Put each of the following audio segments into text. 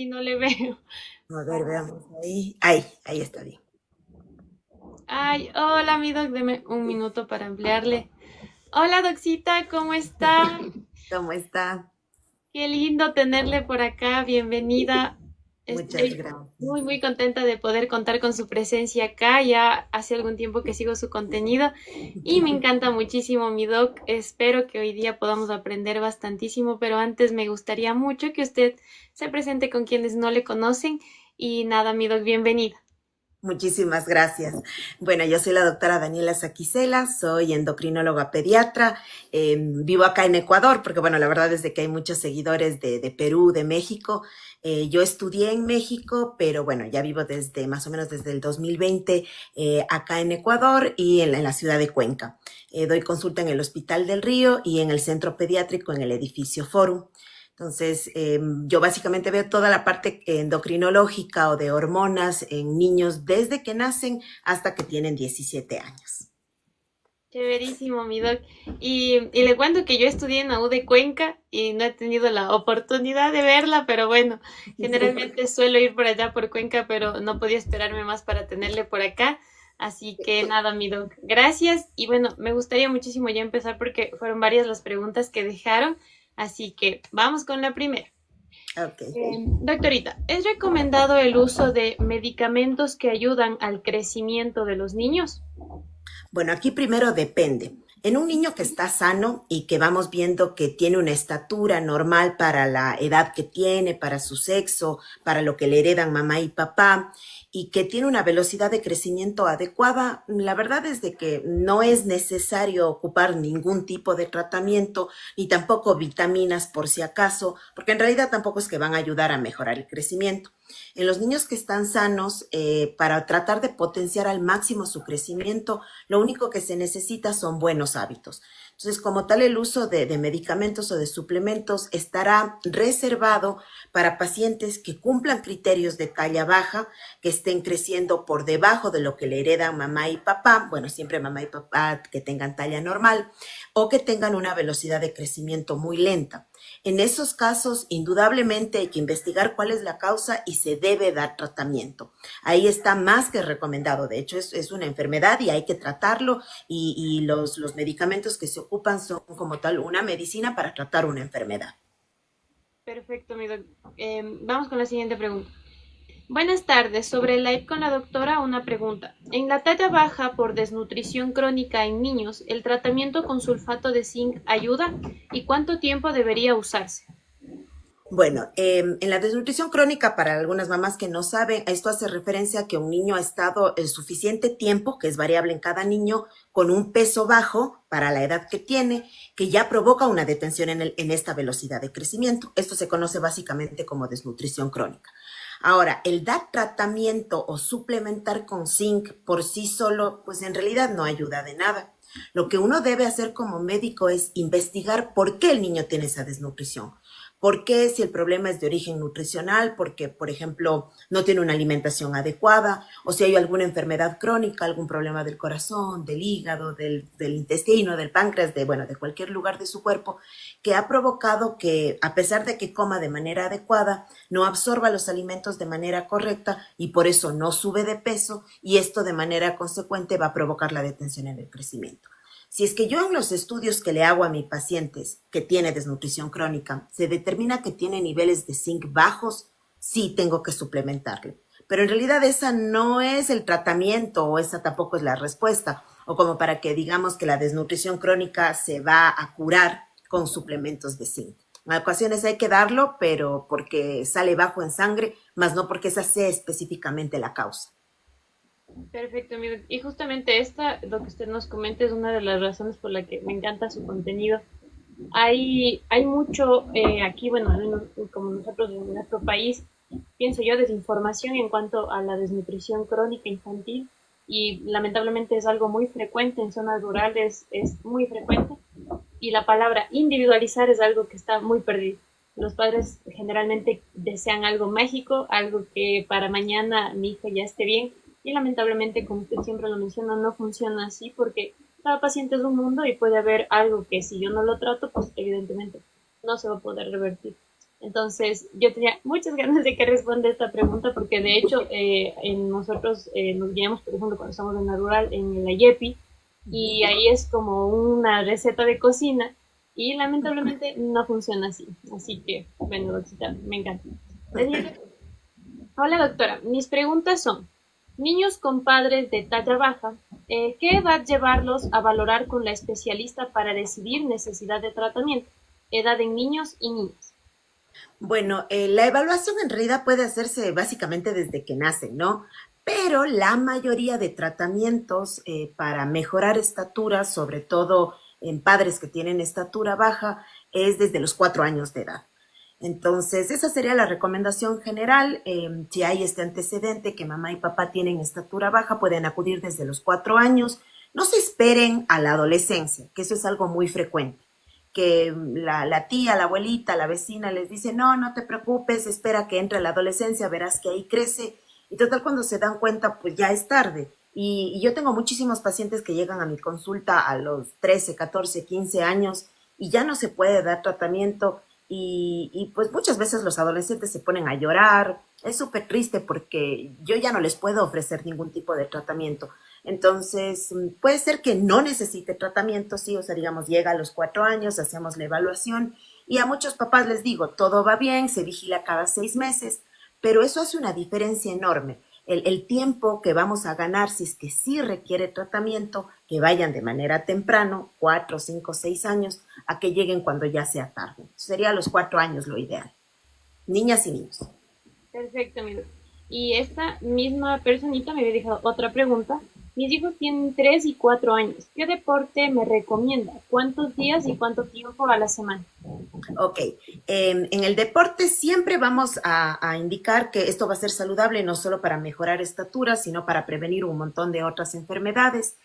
Y no le veo. A ver, veamos ahí. Ahí está bien. Ay, hola, mi doc, deme un minuto para ampliarle. Hola, doxita, ¿cómo está? ¿Cómo está? Qué lindo tenerle por acá, bienvenida. Muchas Estoy muy, gracias. muy contenta de poder contar con su presencia acá. Ya hace algún tiempo que sigo su contenido y me encanta muchísimo, mi doc. Espero que hoy día podamos aprender bastantísimo, pero antes me gustaría mucho que usted se presente con quienes no le conocen. Y nada, mi doc, bienvenida. Muchísimas gracias. Bueno, yo soy la doctora Daniela Saquicela, soy endocrinóloga pediatra, vivo acá en Ecuador, porque bueno, la verdad es de que hay muchos seguidores de Perú, de México. Yo estudié en México, pero bueno, ya vivo desde más o menos desde el 2020 acá en Ecuador y en la ciudad de Cuenca. Doy consulta en el Hospital del Río y en el centro pediátrico en el edificio Forum. Entonces, yo básicamente veo toda la parte endocrinológica o de hormonas en niños desde que nacen hasta que tienen 17 años. Chéverísimo, mi doc. Y le cuento que yo estudié en la U de Cuenca y no he tenido la oportunidad de verla, pero bueno, generalmente suelo ir por allá por Cuenca, pero no podía esperarme más para tenerle por acá. Así que nada, mi doc, gracias. Y bueno, me gustaría muchísimo ya empezar porque fueron varias las preguntas que dejaron. Así que vamos con la primera. Ok. Doctorita, ¿es recomendado el uso de medicamentos que ayudan al crecimiento de los niños? Bueno, aquí primero depende. En un niño que está sano y que vamos viendo que tiene una estatura normal para la edad que tiene, para su sexo, para lo que le heredan mamá y papá, y que tiene una velocidad de crecimiento adecuada, la verdad es de que no es necesario ocupar ningún tipo de tratamiento, ni tampoco vitaminas por si acaso, porque en realidad tampoco es que van a ayudar a mejorar el crecimiento. En los niños que están sanos, para tratar de potenciar al máximo su crecimiento, lo único que se necesita son buenos hábitos. Entonces, como tal, el uso de medicamentos o de suplementos estará reservado para pacientes que cumplan criterios de talla baja, que estén creciendo por debajo de lo que le heredan mamá y papá, bueno, siempre mamá y papá que tengan talla normal, o que tengan una velocidad de crecimiento muy lenta. En esos casos, indudablemente hay que investigar cuál es la causa y se debe dar tratamiento. Ahí está más que recomendado. De hecho, es una enfermedad y hay que tratarlo y los medicamentos que se ocupan son como tal una medicina para tratar una enfermedad. Perfecto, mi doc. Vamos con la siguiente pregunta. Buenas tardes. Sobre el live con la doctora, una pregunta. En la talla baja por desnutrición crónica en niños, ¿el tratamiento con sulfato de zinc ayuda? ¿Y cuánto tiempo debería usarse? Bueno, en la desnutrición crónica, para algunas mamás que no saben, esto hace referencia a que un niño ha estado el suficiente tiempo, que es variable en cada niño, con un peso bajo para la edad que tiene, que ya provoca una detención en esta velocidad de crecimiento. Esto se conoce básicamente como desnutrición crónica. Ahora, el dar tratamiento o suplementar con zinc por sí solo, pues en realidad no ayuda de nada. Lo que uno debe hacer como médico es investigar por qué el niño tiene esa desnutrición. ¿Por qué? Si el problema es de origen nutricional, porque, por ejemplo, no tiene una alimentación adecuada, o si hay alguna enfermedad crónica, algún problema del corazón, del hígado, del intestino, del páncreas, bueno, de cualquier lugar de su cuerpo, que ha provocado que, a pesar de que coma de manera adecuada, no absorba los alimentos de manera correcta y por eso no sube de peso y esto de manera consecuente va a provocar la detención en el crecimiento. Si es que yo en los estudios que le hago a mis pacientes que tiene desnutrición crónica se determina que tiene niveles de zinc bajos, sí tengo que suplementarle. Pero en realidad esa no es el tratamiento o esa tampoco es la respuesta. O como para que digamos que la desnutrición crónica se va a curar con suplementos de zinc. En ocasiones hay que darlo, pero porque sale bajo en sangre, más no porque esa sea específicamente la causa. Perfecto, amigo. Y justamente esta, lo que usted nos comenta, es una de las razones por la que me encanta su contenido. Hay mucho aquí, bueno, como nosotros en nuestro país, pienso yo, desinformación en cuanto a la desnutrición crónica infantil y lamentablemente es algo muy frecuente en zonas rurales, es muy frecuente y la palabra individualizar es algo que está muy perdido. Los padres generalmente desean algo mágico, algo que para mañana mi hijo ya esté bien y lamentablemente, como usted siempre lo menciona, no funciona así porque cada paciente es un mundo y puede haber algo que si yo no lo trato, pues evidentemente no se va a poder revertir. Entonces, yo tenía muchas ganas de que responda esta pregunta porque de hecho nosotros nos guiamos, por ejemplo, cuando estamos en la rural, en el Ayepi, y ahí es como una receta de cocina y lamentablemente no funciona así. Así que, bueno, doctora, me encanta. Hola doctora, mis preguntas son, niños con padres de talla baja, ¿qué edad llevarlos a valorar con la especialista para decidir necesidad de tratamiento? Edad en niños y niñas. Bueno, la evaluación en realidad puede hacerse básicamente desde que nacen, ¿no? Pero la mayoría de tratamientos para mejorar estatura, sobre todo en padres que tienen estatura baja, es desde los 4 años de edad. Entonces, esa sería la recomendación general. Si hay este antecedente que mamá y papá tienen estatura baja, pueden acudir desde los 4 años. No se esperen a la adolescencia, que eso es algo muy frecuente que la tía, la abuelita, la vecina les dice, no, no te preocupes, espera que entre la adolescencia, verás que ahí crece. Y total, cuando se dan cuenta, pues ya es tarde. Y yo tengo muchísimos pacientes que llegan a mi consulta a los 13, 14, 15 años y ya no se puede dar tratamiento. Pues muchas veces los adolescentes se ponen a llorar. Es súper triste porque yo ya no les puedo ofrecer ningún tipo de tratamiento. Entonces, puede ser que no necesite tratamiento, sí, o sea, digamos, llega a los 4 años, hacemos la evaluación y a muchos papás les digo, todo va bien, se vigila cada 6 meses, pero eso hace una diferencia enorme. El tiempo que vamos a ganar si es que sí requiere tratamiento, que vayan de manera temprano, 4, 5, 6 años, a que lleguen cuando ya sea tarde. Sería a los 4 años lo ideal. Niñas y niños. Perfecto, amigo. Y esta misma personita me había dejado otra pregunta. Mis hijos tienen 3 y 4 años. ¿Qué deporte me recomienda? ¿Cuántos días y cuánto tiempo a la semana? Ok, en el deporte siempre vamos a indicar que esto va a ser saludable no solo para mejorar estatura, sino para prevenir un montón de otras enfermedades.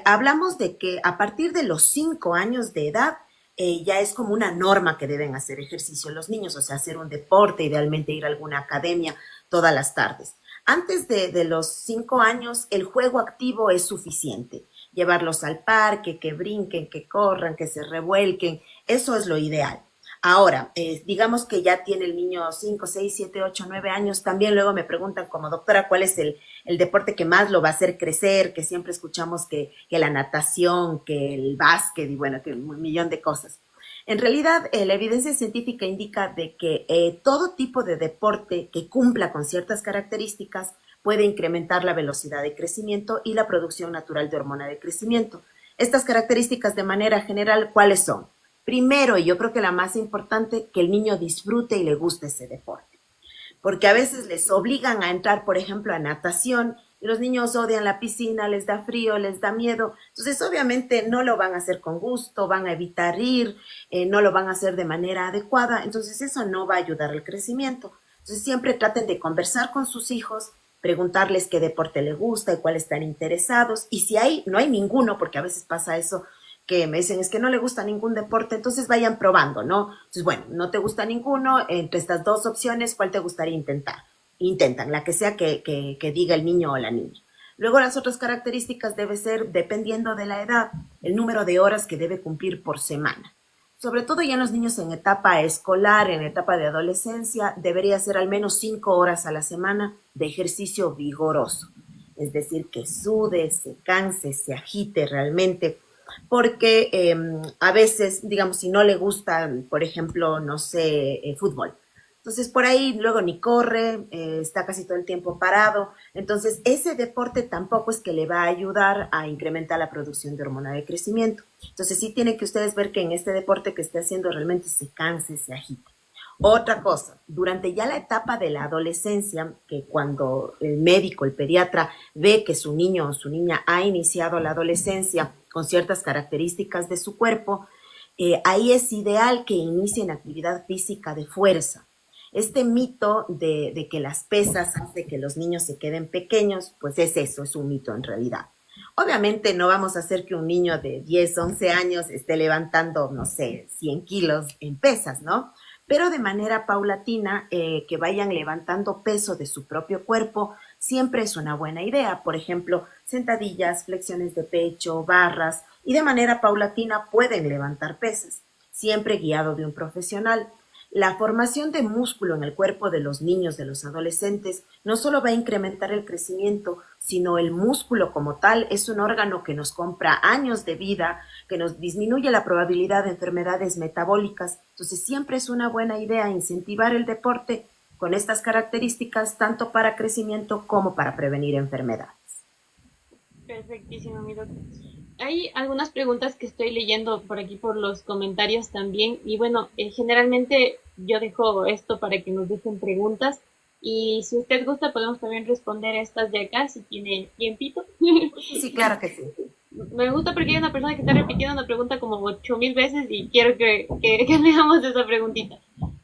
Hablamos de que a partir de los 5 años de edad ya es como una norma que deben hacer ejercicio los niños, o sea, hacer un deporte, idealmente ir a alguna academia todas las tardes. Antes de los 5 años, el juego activo es suficiente. Llevarlos al parque, que brinquen, que corran, que se revuelquen, eso es lo ideal. Ahora, digamos que ya tiene el niño 5, 6, 7, 8, 9 años, también luego me preguntan como doctora cuál es el deporte que más lo va a hacer crecer, que siempre escuchamos que la natación, que el básquet y bueno, que un millón de cosas. En realidad, la evidencia científica indica de que todo tipo de deporte que cumpla con ciertas características puede incrementar la velocidad de crecimiento y la producción natural de hormona de crecimiento. Estas características de manera general, ¿cuáles son? Primero, y yo creo que la más importante, que el niño disfrute y le guste ese deporte. Porque a veces les obligan a entrar, por ejemplo, a natación y los niños odian la piscina, les da frío, les da miedo. Entonces, obviamente, no lo van a hacer con gusto, van a evitar ir, no lo van a hacer de manera adecuada. Entonces, eso no va a ayudar al crecimiento. Entonces, siempre traten de conversar con sus hijos, preguntarles qué deporte les gusta y cuáles están interesados. Y si no hay ninguno, porque a veces pasa eso, que me dicen es que no le gusta ningún deporte, entonces vayan probando, ¿no? Entonces, bueno, no te gusta ninguno, entre estas dos opciones, ¿cuál te gustaría intentar? Intentan, la que sea que diga el niño o la niña. Luego las otras características debe ser, dependiendo de la edad, el número de horas que debe cumplir por semana. Sobre todo ya en los niños en etapa escolar, en etapa de adolescencia, debería ser al menos 5 horas a la semana de ejercicio vigoroso. Es decir, que sude, se canse, se agite realmente, porque a veces, digamos, si no le gusta, por ejemplo, no sé, fútbol. Entonces, por ahí luego ni corre, está casi todo el tiempo parado. Entonces, ese deporte tampoco es que le va a ayudar a incrementar la producción de hormona de crecimiento. Entonces, sí tienen que ustedes ver que en este deporte que esté haciendo realmente se canse, se agite. Otra cosa, durante ya la etapa de la adolescencia, que cuando el médico, el pediatra, ve que su niño o su niña ha iniciado la adolescencia con ciertas características de su cuerpo, ahí es ideal que inicien actividad física de fuerza. Este mito de que las pesas hace que los niños se queden pequeños, pues es eso, es un mito en realidad. Obviamente no vamos a hacer que un niño de 10, 11 años esté levantando, no sé, 100 kilos en pesas, ¿no? Pero de manera paulatina, que vayan levantando peso de su propio cuerpo, siempre es una buena idea. Por ejemplo, sentadillas, flexiones de pecho, barras, y de manera paulatina pueden levantar pesas, siempre guiado de un profesional. La formación de músculo en el cuerpo de los niños, de los adolescentes, no solo va a incrementar el crecimiento, sino el músculo como tal es un órgano que nos compra años de vida, que nos disminuye la probabilidad de enfermedades metabólicas. Entonces siempre es una buena idea incentivar el deporte con estas características, tanto para crecimiento como para prevenir enfermedades. Perfectísimo, mi doctor. Hay algunas preguntas que estoy leyendo por aquí por los comentarios también. Y bueno, generalmente yo dejo esto para que nos dejen preguntas. Y si usted gusta, podemos también responder estas de acá, si tiene tiempito. Sí, claro que sí. Me gusta porque hay una persona que está repitiendo una pregunta como 8000 veces y quiero que leamos esa preguntita.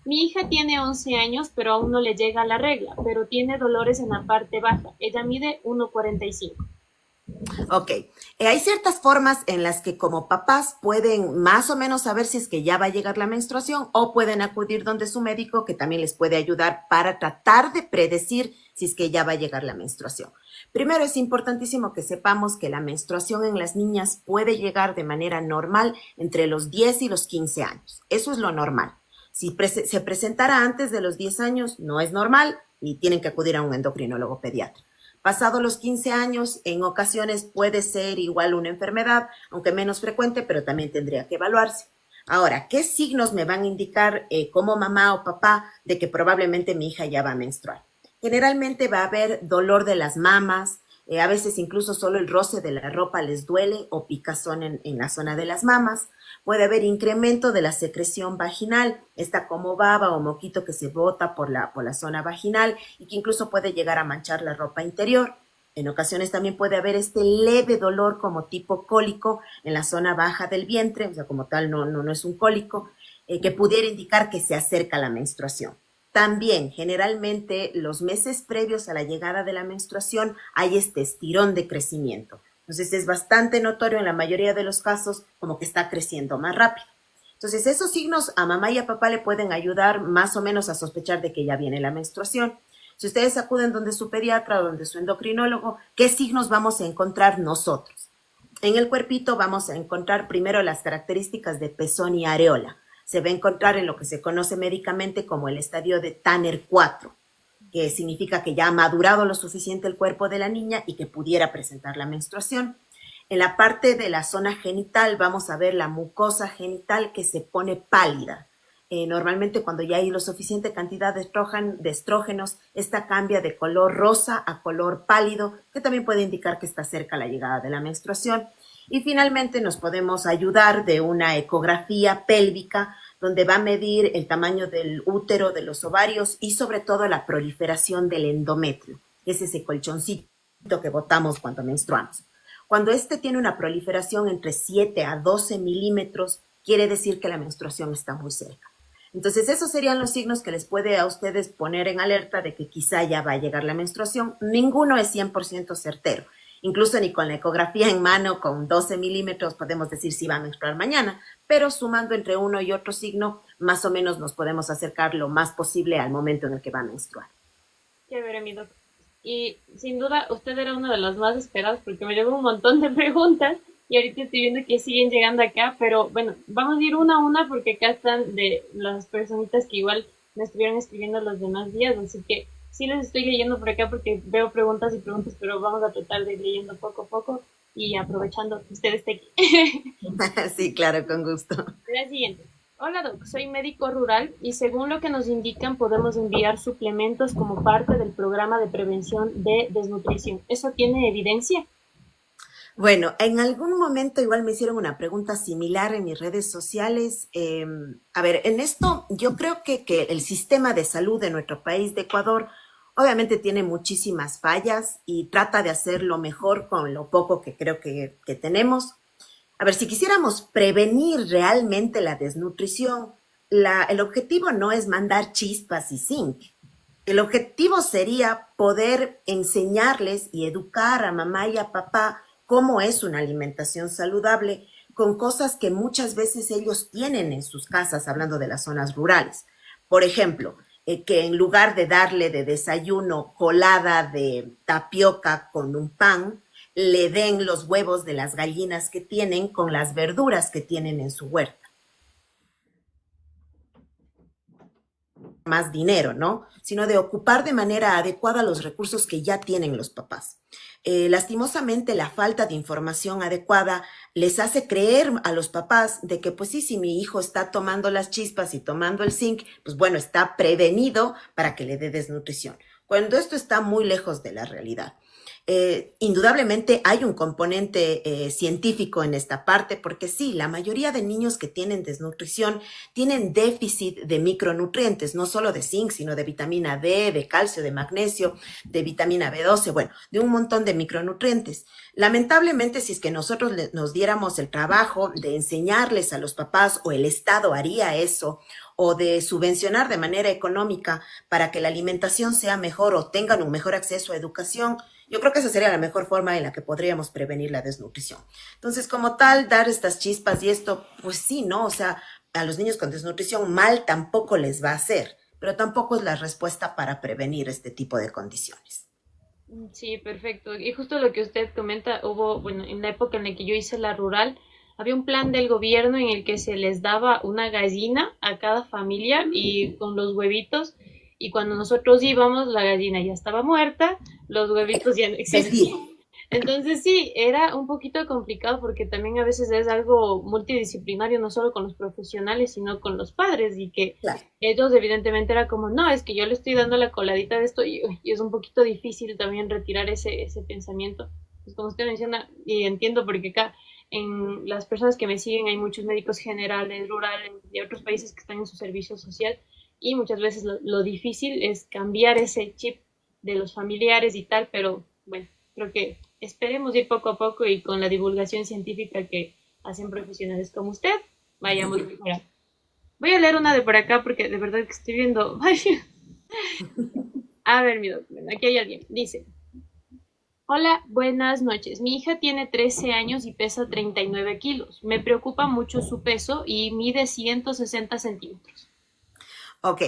Mi hija tiene 11 años, pero aún no le llega la regla, pero tiene dolores en la parte baja. Ella mide 1,45. Ok, hay ciertas formas en las que como papás pueden más o menos saber si es que ya va a llegar la menstruación o pueden acudir donde su médico que también les puede ayudar para tratar de predecir si es que ya va a llegar la menstruación. Primero es importantísimo que sepamos que la menstruación en las niñas puede llegar de manera normal entre los 10 y los 15 años. Eso es lo normal. Si se presentara antes de los 10 años, no es normal y tienen que acudir a un endocrinólogo pediatra. Pasado los 15 años, en ocasiones puede ser igual una enfermedad, aunque menos frecuente, pero también tendría que evaluarse. Ahora, ¿qué signos me van a indicar como mamá o papá de que probablemente mi hija ya va a menstruar? Generalmente va a haber dolor de las mamas, a veces incluso solo el roce de la ropa les duele o picazón en la zona de las mamas. Puede haber incremento de la secreción vaginal, esta como baba o moquito que se bota por la zona vaginal y que incluso puede llegar a manchar la ropa interior. En ocasiones también puede haber este leve dolor como tipo cólico en la zona baja del vientre, o sea, como tal no es un cólico, que pudiera indicar que se acerca la menstruación. También, generalmente, los meses previos a la llegada de la menstruación hay este estirón de crecimiento. Entonces es bastante notorio en la mayoría de los casos como que está creciendo más rápido. Entonces esos signos a mamá y a papá le pueden ayudar más o menos a sospechar de que ya viene la menstruación. Si ustedes acuden donde su pediatra o donde su endocrinólogo, ¿qué signos vamos a encontrar nosotros? En el cuerpito vamos a encontrar primero las características de pezón y areola. Se va a encontrar en lo que se conoce médicamente como el estadio de Tanner 4, que significa que ya ha madurado lo suficiente el cuerpo de la niña y que pudiera presentar la menstruación. En la parte de la zona genital vamos a ver la mucosa genital que se pone pálida. Normalmente cuando ya hay lo suficiente cantidad de estrógenos, esta cambia de color rosa a color pálido, que también puede indicar que está cerca la llegada de la menstruación. Y finalmente nos podemos ayudar de una ecografía pélvica donde va a medir el tamaño del útero, de los ovarios y sobre todo la proliferación del endometrio, que es ese colchoncito que botamos cuando menstruamos. Cuando este tiene una proliferación entre 7 a 12 milímetros, quiere decir que la menstruación está muy cerca. Entonces, esos serían los signos que les puede a ustedes poner en alerta de que quizá ya va a llegar la menstruación. Ninguno es 100% certero. Incluso ni con la ecografía en mano, con 12 milímetros, podemos decir si va a menstruar mañana, pero sumando entre uno y otro signo, más o menos nos podemos acercar lo más posible al momento en el que va a menstruar. Chévere, mi doctor. Y sin duda, usted era uno de los más esperados porque me llegó un montón de preguntas y ahorita estoy viendo que siguen llegando acá, pero bueno, vamos a ir una a una porque acá están de las personitas que igual me estuvieron escribiendo los demás días, así que sí les estoy leyendo por acá porque veo preguntas y preguntas, pero vamos a tratar de ir leyendo poco a poco y aprovechando que usted esté aquí. Sí, claro, con gusto. La siguiente. Hola Doc, soy médico rural y según lo que nos indican podemos enviar suplementos como parte del programa de prevención de desnutrición. ¿Eso tiene evidencia? Bueno, en algún momento igual me hicieron una pregunta similar en mis redes sociales. A ver, en esto yo creo que el sistema de salud de nuestro país, de Ecuador, obviamente tiene muchísimas fallas y trata de hacer lo mejor con lo poco que creo que tenemos. A ver, si quisiéramos prevenir realmente la desnutrición, el objetivo no es mandar chispas y zinc. El objetivo sería poder enseñarles y educar a mamá y a papá cómo es una alimentación saludable con cosas que muchas veces ellos tienen en sus casas, hablando de las zonas rurales. Por ejemplo, que en lugar de darle de desayuno colada de tapioca con un pan, le den los huevos de las gallinas que tienen con las verduras que tienen en su huerta. más dinero, ¿no? Sino de ocupar de manera adecuada los recursos que ya tienen los papás. Lastimosamente, la falta de información adecuada les hace creer a los papás de que, pues sí, si mi hijo está tomando las chispas y tomando el zinc, pues bueno, está prevenido para que le dé desnutrición, cuando esto está muy lejos de la realidad. Indudablemente hay un componente científico en esta parte, porque sí, la mayoría de niños que tienen desnutrición tienen déficit de micronutrientes, no solo de zinc, sino de vitamina D, de calcio, de magnesio, de vitamina B12, bueno, de un montón de micronutrientes. Lamentablemente, si es que nosotros nos diéramos el trabajo de enseñarles a los papás, o el Estado haría eso, o de subvencionar de manera económica para que la alimentación sea mejor o tengan un mejor acceso a educación, yo creo que esa sería la mejor forma en la que podríamos prevenir la desnutrición. Entonces, como tal, dar estas chispas y esto, pues sí, ¿no? O sea, a los niños con desnutrición mal tampoco les va a hacer, pero tampoco es la respuesta para prevenir este tipo de condiciones. Sí, perfecto. Y justo lo que usted comenta, hubo, bueno, en la época en la que yo hice la rural, había un plan del gobierno en el que se les daba una gallina a cada familia y con los huevitos, y cuando nosotros íbamos, la gallina ya estaba muerta, los huevitos ya no Vendido. existían. Entonces sí, era un poquito complicado porque también a veces es algo multidisciplinario, no solo con los profesionales, sino con los padres, y que Claro. ellos evidentemente era como, no, es que yo le estoy dando la coladita de esto, y es un poquito difícil también retirar ese pensamiento. Pues como usted menciona, y entiendo porque acá en las personas que me siguen hay muchos médicos generales, rurales, de otros países que están en su servicio social, y muchas veces lo difícil es cambiar ese chip de los familiares y tal, pero bueno, creo que esperemos ir poco a poco y con la divulgación científica que hacen profesionales como usted, vayamos mejorando. Voy a leer una de por acá porque de verdad que estoy viendo. A ver, mi documento, aquí hay alguien. Dice: Hola, buenas noches. Mi hija tiene 13 años y pesa 39 kilos. Me preocupa mucho su peso y mide 160 centímetros. Ok,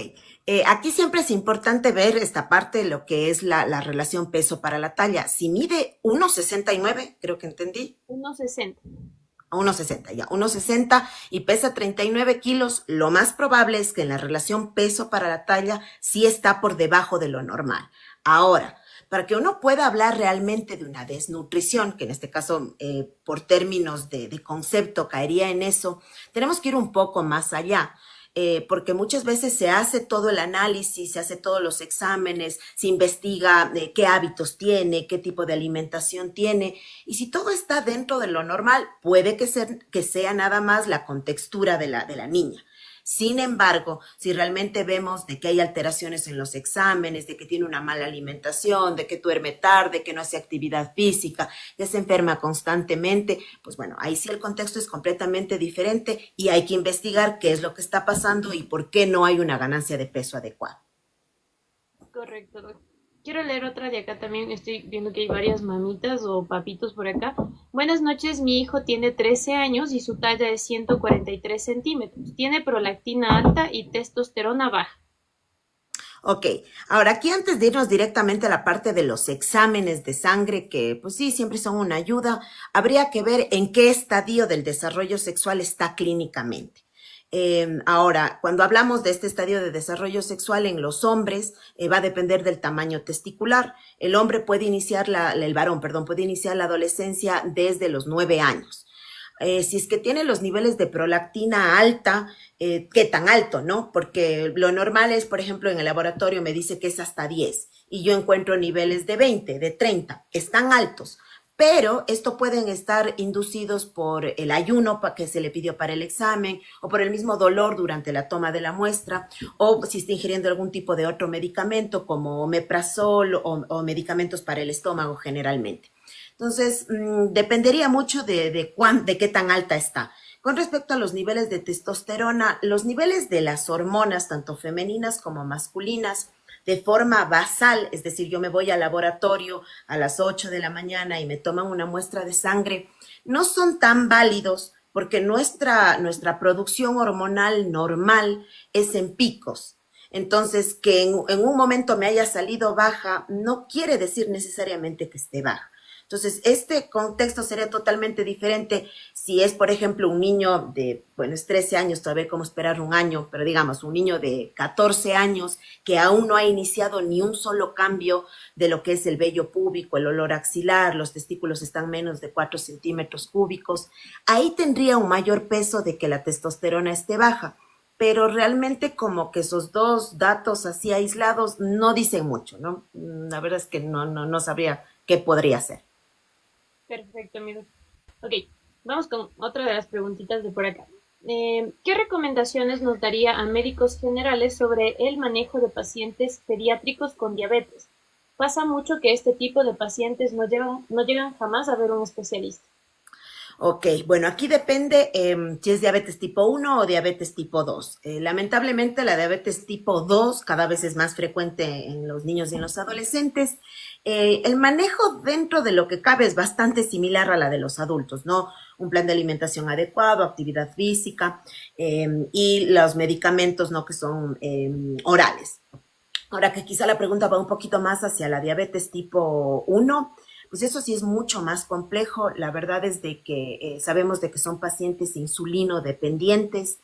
aquí siempre es importante ver esta parte, lo que es la relación peso para la talla. Si mide 1,69, creo que entendí, 1,60. a 1,60 ya, 1,60 y pesa 39 kilos, lo más probable es que en la relación peso para la talla sí está por debajo de lo normal. Ahora, para que uno pueda hablar realmente de una desnutrición, que en este caso por términos de concepto caería en eso, tenemos que ir un poco más allá. Porque muchas veces se hace todo el análisis, se hace todos los exámenes, se investiga qué hábitos tiene, qué tipo de alimentación tiene, y si todo está dentro de lo normal, puede que sea nada más la contextura de la niña. Sin embargo, si realmente vemos de que hay alteraciones en los exámenes, de que tiene una mala alimentación, de que duerme tarde, que no hace actividad física, que se enferma constantemente, pues bueno, ahí sí el contexto es completamente diferente y hay que investigar qué es lo que está pasando y por qué no hay una ganancia de peso adecuada. Correcto, doc. Quiero leer otra de acá también. Estoy viendo que hay varias mamitas o papitos por acá. Buenas noches, mi hijo tiene 13 años y su talla es 143 centímetros. Tiene prolactina alta y testosterona baja. Ok, ahora aquí antes de irnos directamente a la parte de los exámenes de sangre, que pues sí, siempre son una ayuda, habría que ver en qué estadio del desarrollo sexual está clínicamente. Ahora, cuando hablamos de este estadio de desarrollo sexual en los hombres, va a depender del tamaño testicular. El hombre puede iniciar, el varón, perdón, puede iniciar la adolescencia desde los 9 años. Si es que tiene los niveles de prolactina alta, ¿qué tan alto, no? Porque lo normal es, por ejemplo, en el laboratorio me dice que es hasta 10 y yo encuentro niveles de 20, de 30, están altos. Pero esto pueden estar inducidos por el ayuno que se le pidió para el examen o por el mismo dolor durante la toma de la muestra o si está ingiriendo algún tipo de otro medicamento como omeprazol o medicamentos para el estómago generalmente. Entonces, dependería mucho de qué tan alta está. Con respecto a los niveles de testosterona, los niveles de las hormonas, tanto femeninas como masculinas, de forma basal, es decir, yo me voy al laboratorio a las 8 de la mañana y me toman una muestra de sangre, no son tan válidos porque nuestra producción hormonal normal es en picos. Entonces, que en un momento me haya salido baja no quiere decir necesariamente que esté baja. Entonces, este contexto sería totalmente diferente si es, por ejemplo, un niño de, bueno, es 13 años, todavía como esperar un año, pero digamos, un niño de 14 años que aún no ha iniciado ni un solo cambio de lo que es el vello púbico, el olor axilar, los testículos están menos de 4 centímetros cúbicos, ahí tendría un mayor peso de que la testosterona esté baja, pero realmente como que esos dos datos así aislados no dicen mucho, ¿no? La verdad es que no sabría qué podría ser. Perfecto, amigo. Ok, vamos con otra de las preguntitas de por acá. ¿Qué recomendaciones nos daría a médicos generales sobre el manejo de pacientes pediátricos con diabetes? Pasa mucho que este tipo de pacientes no llegan jamás a ver un especialista. Ok, bueno, aquí depende si es diabetes tipo 1 o diabetes tipo 2. Lamentablemente la diabetes tipo 2 cada vez es más frecuente en los niños y en los adolescentes. El manejo dentro de lo que cabe es bastante similar a la de los adultos, ¿no? Un plan de alimentación adecuado, actividad física y los medicamentos, ¿no? Que son orales. Ahora que quizá la pregunta va un poquito más hacia la diabetes tipo 1, pues eso sí es mucho más complejo. La verdad es de que sabemos de que son pacientes insulino dependientes.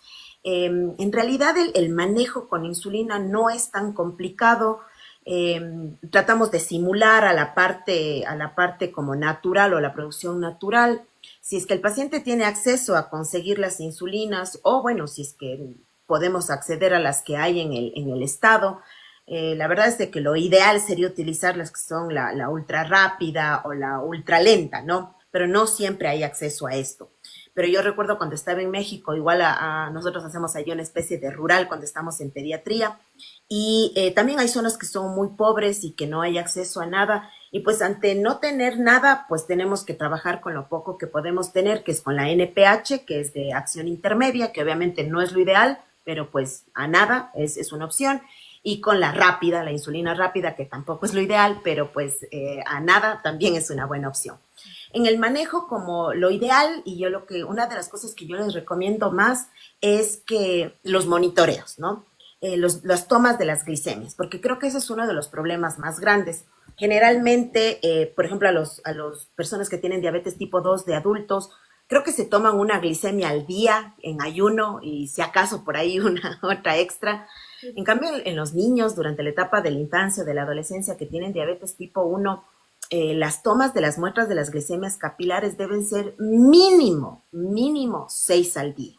En realidad el manejo con insulina no es tan complicado. Tratamos de simular a la parte como natural o la producción natural. Si es que el paciente tiene acceso a conseguir las insulinas o bueno, si es que podemos acceder a las que hay en el estado, la verdad es de que lo ideal sería utilizar las que son la ultra rápida o la ultra lenta, ¿no? Pero no siempre hay acceso a esto. Pero yo recuerdo cuando estaba en México, igual nosotros hacemos ahí una especie de rural cuando estamos en pediatría, y también hay zonas que son muy pobres y que no hay acceso a nada, y pues ante no tener nada, pues tenemos que trabajar con lo poco que podemos tener, que es con la NPH, que es de acción intermedia, que obviamente no es lo ideal, pero pues a nada es una opción, y con la rápida, la insulina rápida, que tampoco es lo ideal, pero pues a nada también es una buena opción. En el manejo, como lo ideal, y yo una de las cosas que yo les recomiendo más es que los monitoreos, ¿no? Las tomas de las glicemias, porque creo que ese es uno de los problemas más grandes. Generalmente, por ejemplo, a las personas que tienen diabetes tipo 2 de adultos, creo que se toman una glicemia al día en ayuno y si acaso por ahí una otra extra. En cambio, en los niños durante la etapa de la infancia o de la adolescencia que tienen diabetes tipo 1, las tomas de las muestras de las glicemias capilares deben ser mínimo 6 al día.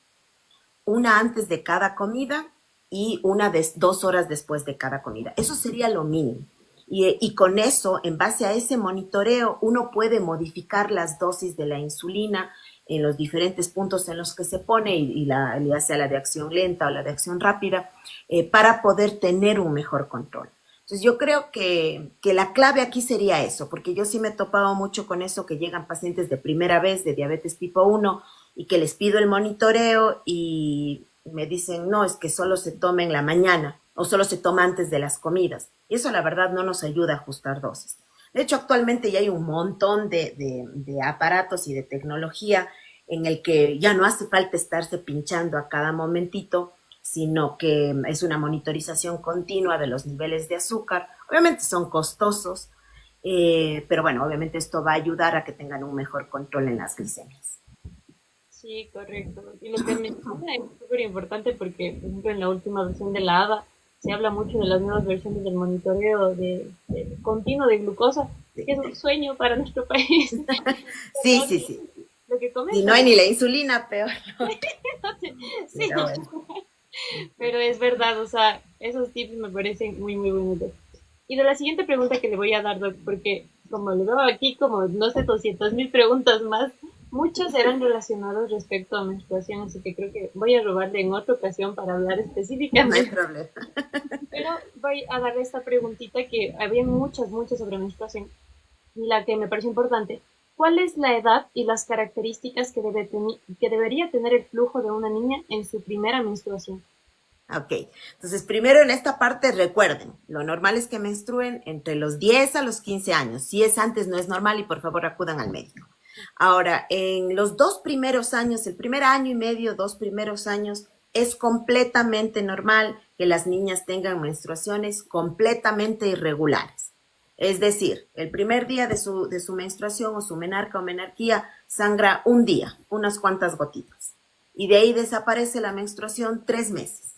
Una antes de cada comida y una 2 horas después de cada comida. Eso sería lo mínimo. Y con eso, en base a ese monitoreo, uno puede modificar las dosis de la insulina en los diferentes puntos en los que se pone, ya sea la de acción lenta o la de acción rápida, para poder tener un mejor control. Entonces yo creo que la clave aquí sería eso, porque yo sí me he topado mucho con eso, que llegan pacientes de primera vez de diabetes tipo 1 y que les pido el monitoreo y me dicen, no, es que solo se toma en la mañana o solo se toma antes de las comidas. Y eso la verdad no nos ayuda a ajustar dosis. De hecho, actualmente ya hay un montón de aparatos y de tecnología en el que ya no hace falta estarse pinchando a cada momentito, sino que es una monitorización continua de los niveles de azúcar. Obviamente son costosos, pero bueno, obviamente esto va a ayudar a que tengan un mejor control en las glicemias. Sí, correcto. Y lo que menciona es súper importante porque, por ejemplo, en la última versión de la ADA se habla mucho de las nuevas versiones del monitoreo de continuo de glucosa, que es un sueño para nuestro país. Sí, Pero sí, sí. lo que Si no comentas, hay ni la insulina, peor. sí, Pero bueno. pero es verdad, o sea, esos tips me parecen muy, muy buenos. Y de la siguiente pregunta que le voy a dar, Doc, porque como le veo aquí como, no sé, 200.000 preguntas más, muchas eran relacionadas respecto a menstruación, así que creo que voy a robarle en otra ocasión para hablar No hay específicamente. problema. Pero voy a darle esta preguntita que había muchas sobre menstruación. Y la que me parece importante, ¿cuál es la edad y las características que debería tener el flujo de una niña en su primera menstruación? Ok, entonces primero en esta parte recuerden, lo normal es que menstruen entre los 10 a los 15 años. Si es antes no es normal y por favor acudan al médico. Ahora, en los 2 primeros años, el primer año y medio, 2 primeros años, es completamente normal que las niñas tengan menstruaciones completamente irregulares. Es decir, el primer día de su menstruación o su menarca o menarquía sangra un día, unas cuantas gotitas. Y de ahí desaparece la menstruación 3 meses.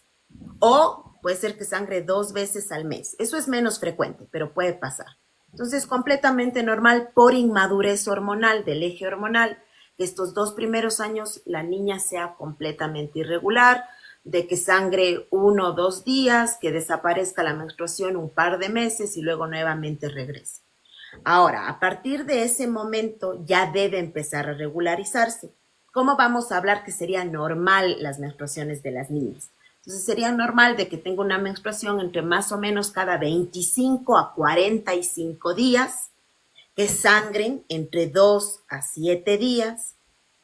O puede ser que sangre 2 veces al mes. Eso es menos frecuente, pero puede pasar. Entonces, completamente normal por inmadurez hormonal, del eje hormonal, que estos 2 primeros años la niña sea completamente irregular, de que sangre 1 o 2 días, que desaparezca la menstruación un par de meses y luego nuevamente regrese. Ahora, a partir de ese momento ya debe empezar a regularizarse. ¿Cómo vamos a hablar que sería normal las menstruaciones de las niñas? Entonces sería normal de que tenga una menstruación entre más o menos cada 25 a 45 días, que sangren entre 2 a 7 días,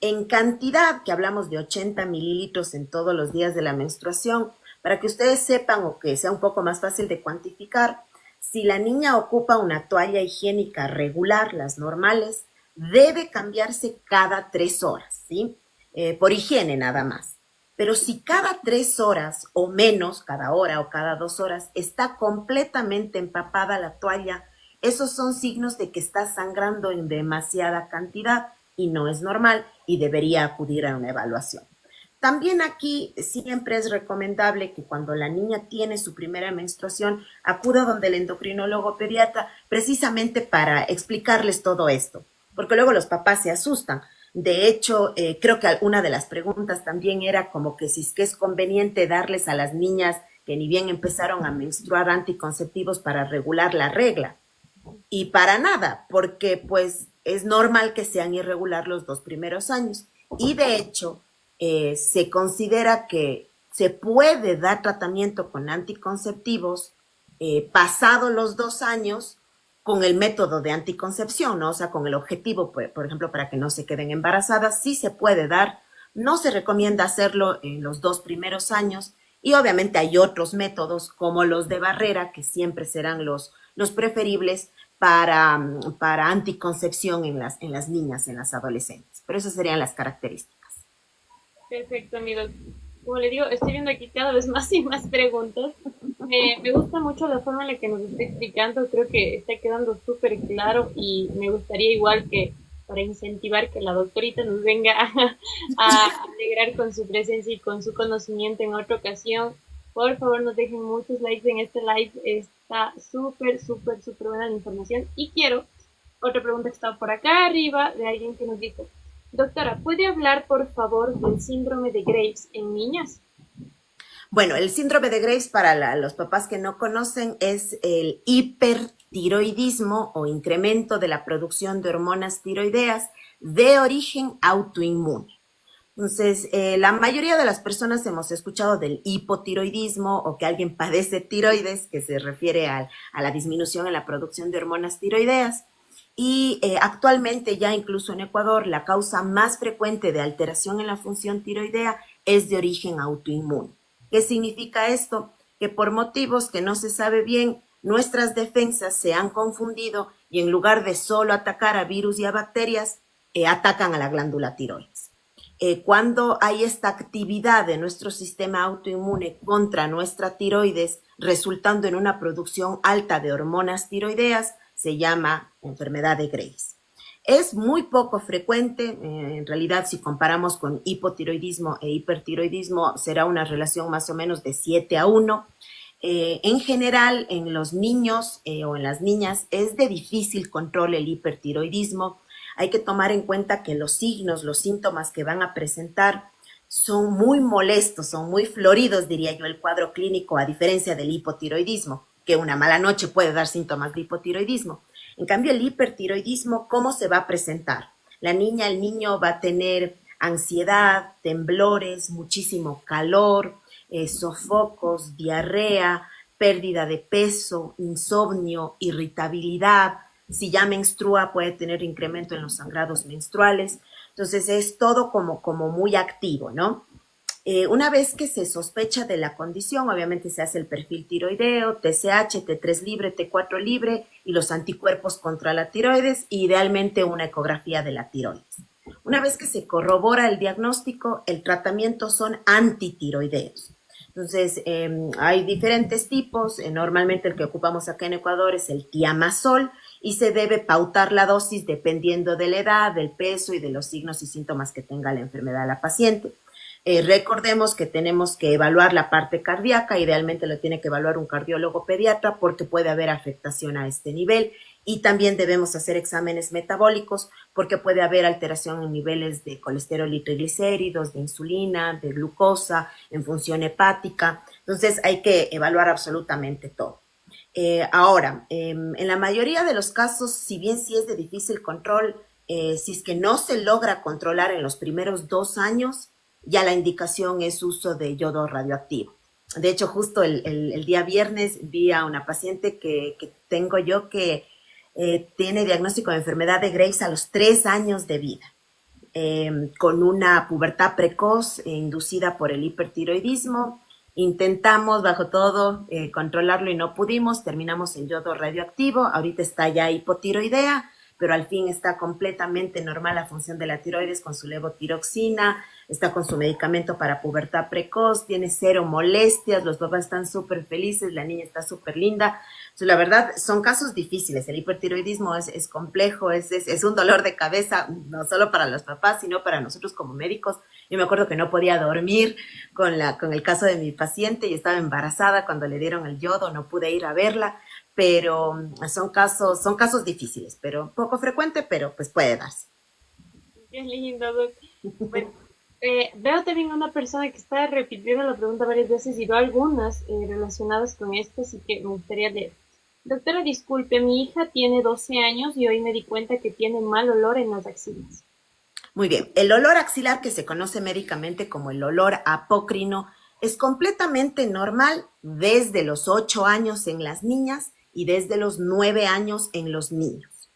en cantidad, que hablamos de 80 mililitros en todos los días de la menstruación, para que ustedes sepan o que sea un poco más fácil de cuantificar, si la niña ocupa una toalla higiénica regular, las normales, debe cambiarse cada 3 horas, ¿sí? Por higiene nada más. Pero si cada 3 horas o menos, cada hora o cada 2 horas, está completamente empapada la toalla, esos son signos de que está sangrando en demasiada cantidad y no es normal y debería acudir a una evaluación. También aquí siempre es recomendable que cuando la niña tiene su primera menstruación acuda donde el endocrinólogo pediatra precisamente para explicarles todo esto, porque luego los papás se asustan. De hecho, creo que una de las preguntas también era como que si es que es conveniente darles a las niñas que ni bien empezaron a menstruar anticonceptivos para regular la regla. Y para nada, porque pues es normal que sean irregular los 2 primeros años. Y de hecho, se considera que se puede dar tratamiento con anticonceptivos pasado los 2 años con el método de anticoncepción, ¿no? O sea, con el objetivo, por ejemplo, para que no se queden embarazadas, sí se puede dar. No se recomienda hacerlo en los 2 primeros años y obviamente hay otros métodos como los de barrera que siempre serán los preferibles para anticoncepción en las niñas, en las adolescentes. Pero esas serían las características. Perfecto, amigos. Como le digo, estoy viendo aquí cada vez más y más preguntas. Me gusta mucho la forma en la que nos está explicando. Creo que está quedando súper claro y me gustaría igual que para incentivar que la doctorita nos venga a alegrar con su presencia y con su conocimiento en otra ocasión. Por favor, nos dejen muchos likes en este live. Está súper, súper, súper buena la información. Y quiero otra pregunta que está por acá arriba de alguien que nos dijo: doctora, ¿puede hablar por favor del síndrome de Graves en niñas? Bueno, el síndrome de Graves, para los papás que no conocen, es el hipertiroidismo o incremento de la producción de hormonas tiroideas de origen autoinmune. Entonces, la mayoría de las personas hemos escuchado del hipotiroidismo o que alguien padece tiroides, que se refiere a la disminución en la producción de hormonas tiroideas. Y actualmente ya incluso en Ecuador la causa más frecuente de alteración en la función tiroidea es de origen autoinmune. ¿Qué significa esto? Que por motivos que no se sabe bien, nuestras defensas se han confundido y en lugar de solo atacar a virus y a bacterias, atacan a la glándula tiroides. Cuando hay esta actividad de nuestro sistema autoinmune contra nuestra tiroides, resultando en una producción alta de hormonas tiroideas, se llama enfermedad de Graves. Es muy poco frecuente, en realidad si comparamos con hipotiroidismo e hipertiroidismo será una relación más o menos de 7-1. En general, en los niños o en las niñas es de difícil control el hipertiroidismo. Hay que tomar en cuenta que los signos, los síntomas que van a presentar son muy molestos, son muy floridos, diría yo, el cuadro clínico, a diferencia del hipotiroidismo, que una mala noche puede dar síntomas de hipotiroidismo. En cambio, el hipertiroidismo, ¿cómo se va a presentar? La niña, el niño va a tener ansiedad, temblores, muchísimo calor, sofocos, diarrea, pérdida de peso, insomnio, irritabilidad. Si ya menstrua, puede tener incremento en los sangrados menstruales. Entonces, es todo como muy activo, ¿no? Una vez que se sospecha de la condición, obviamente se hace el perfil tiroideo, TSH, T3 libre, T4 libre y los anticuerpos contra la tiroides, e idealmente una ecografía de la tiroides. Una vez que se corrobora el diagnóstico, el tratamiento son antitiroideos. Entonces, hay diferentes tipos. Normalmente el que ocupamos acá en Ecuador es el Tiamazol y se debe pautar la dosis dependiendo de la edad, del peso y de los signos y síntomas que tenga la enfermedad de la paciente. Recordemos que tenemos que evaluar la parte cardíaca, idealmente lo tiene que evaluar un cardiólogo pediatra porque puede haber afectación a este nivel y también debemos hacer exámenes metabólicos porque puede haber alteración en niveles de colesterol y triglicéridos, de insulina, de glucosa, en función hepática. Entonces hay que evaluar absolutamente todo. Ahora, en la mayoría de los casos, si bien sí es de difícil control, si es que no se logra controlar en los primeros 2 años, ya la indicación es uso de yodo radioactivo. De hecho, justo el día viernes vi a una paciente que tengo yo que tiene diagnóstico de enfermedad de Graves a los 3 años de vida, con una pubertad precoz inducida por el hipertiroidismo. Intentamos bajo todo controlarlo y no pudimos, terminamos en yodo radioactivo, ahorita está ya hipotiroidea, pero al fin está completamente normal la función de la tiroides con su levotiroxina, está con su medicamento para pubertad precoz, tiene cero molestias, los papás están súper felices, la niña está súper linda. Entonces, la verdad, son casos difíciles. El hipertiroidismo es complejo, es un dolor de cabeza, no solo para los papás, sino para nosotros como médicos. Yo me acuerdo que no podía dormir con el caso de mi paciente y estaba embarazada cuando le dieron el yodo, no pude ir a verla, pero son casos difíciles, pero poco frecuente, pero pues puede darse. Qué lindo, Doc. Bueno, veo también una persona que está repitiendo la pregunta varias veces y veo algunas relacionadas con esto, así que me gustaría leer. Doctora, disculpe, mi hija tiene 12 años y hoy me di cuenta que tiene mal olor en las axilas. Muy bien, el olor axilar, que se conoce médicamente como el olor apócrino, es completamente normal desde los 8 años en las niñas y desde los 9 años en los niños.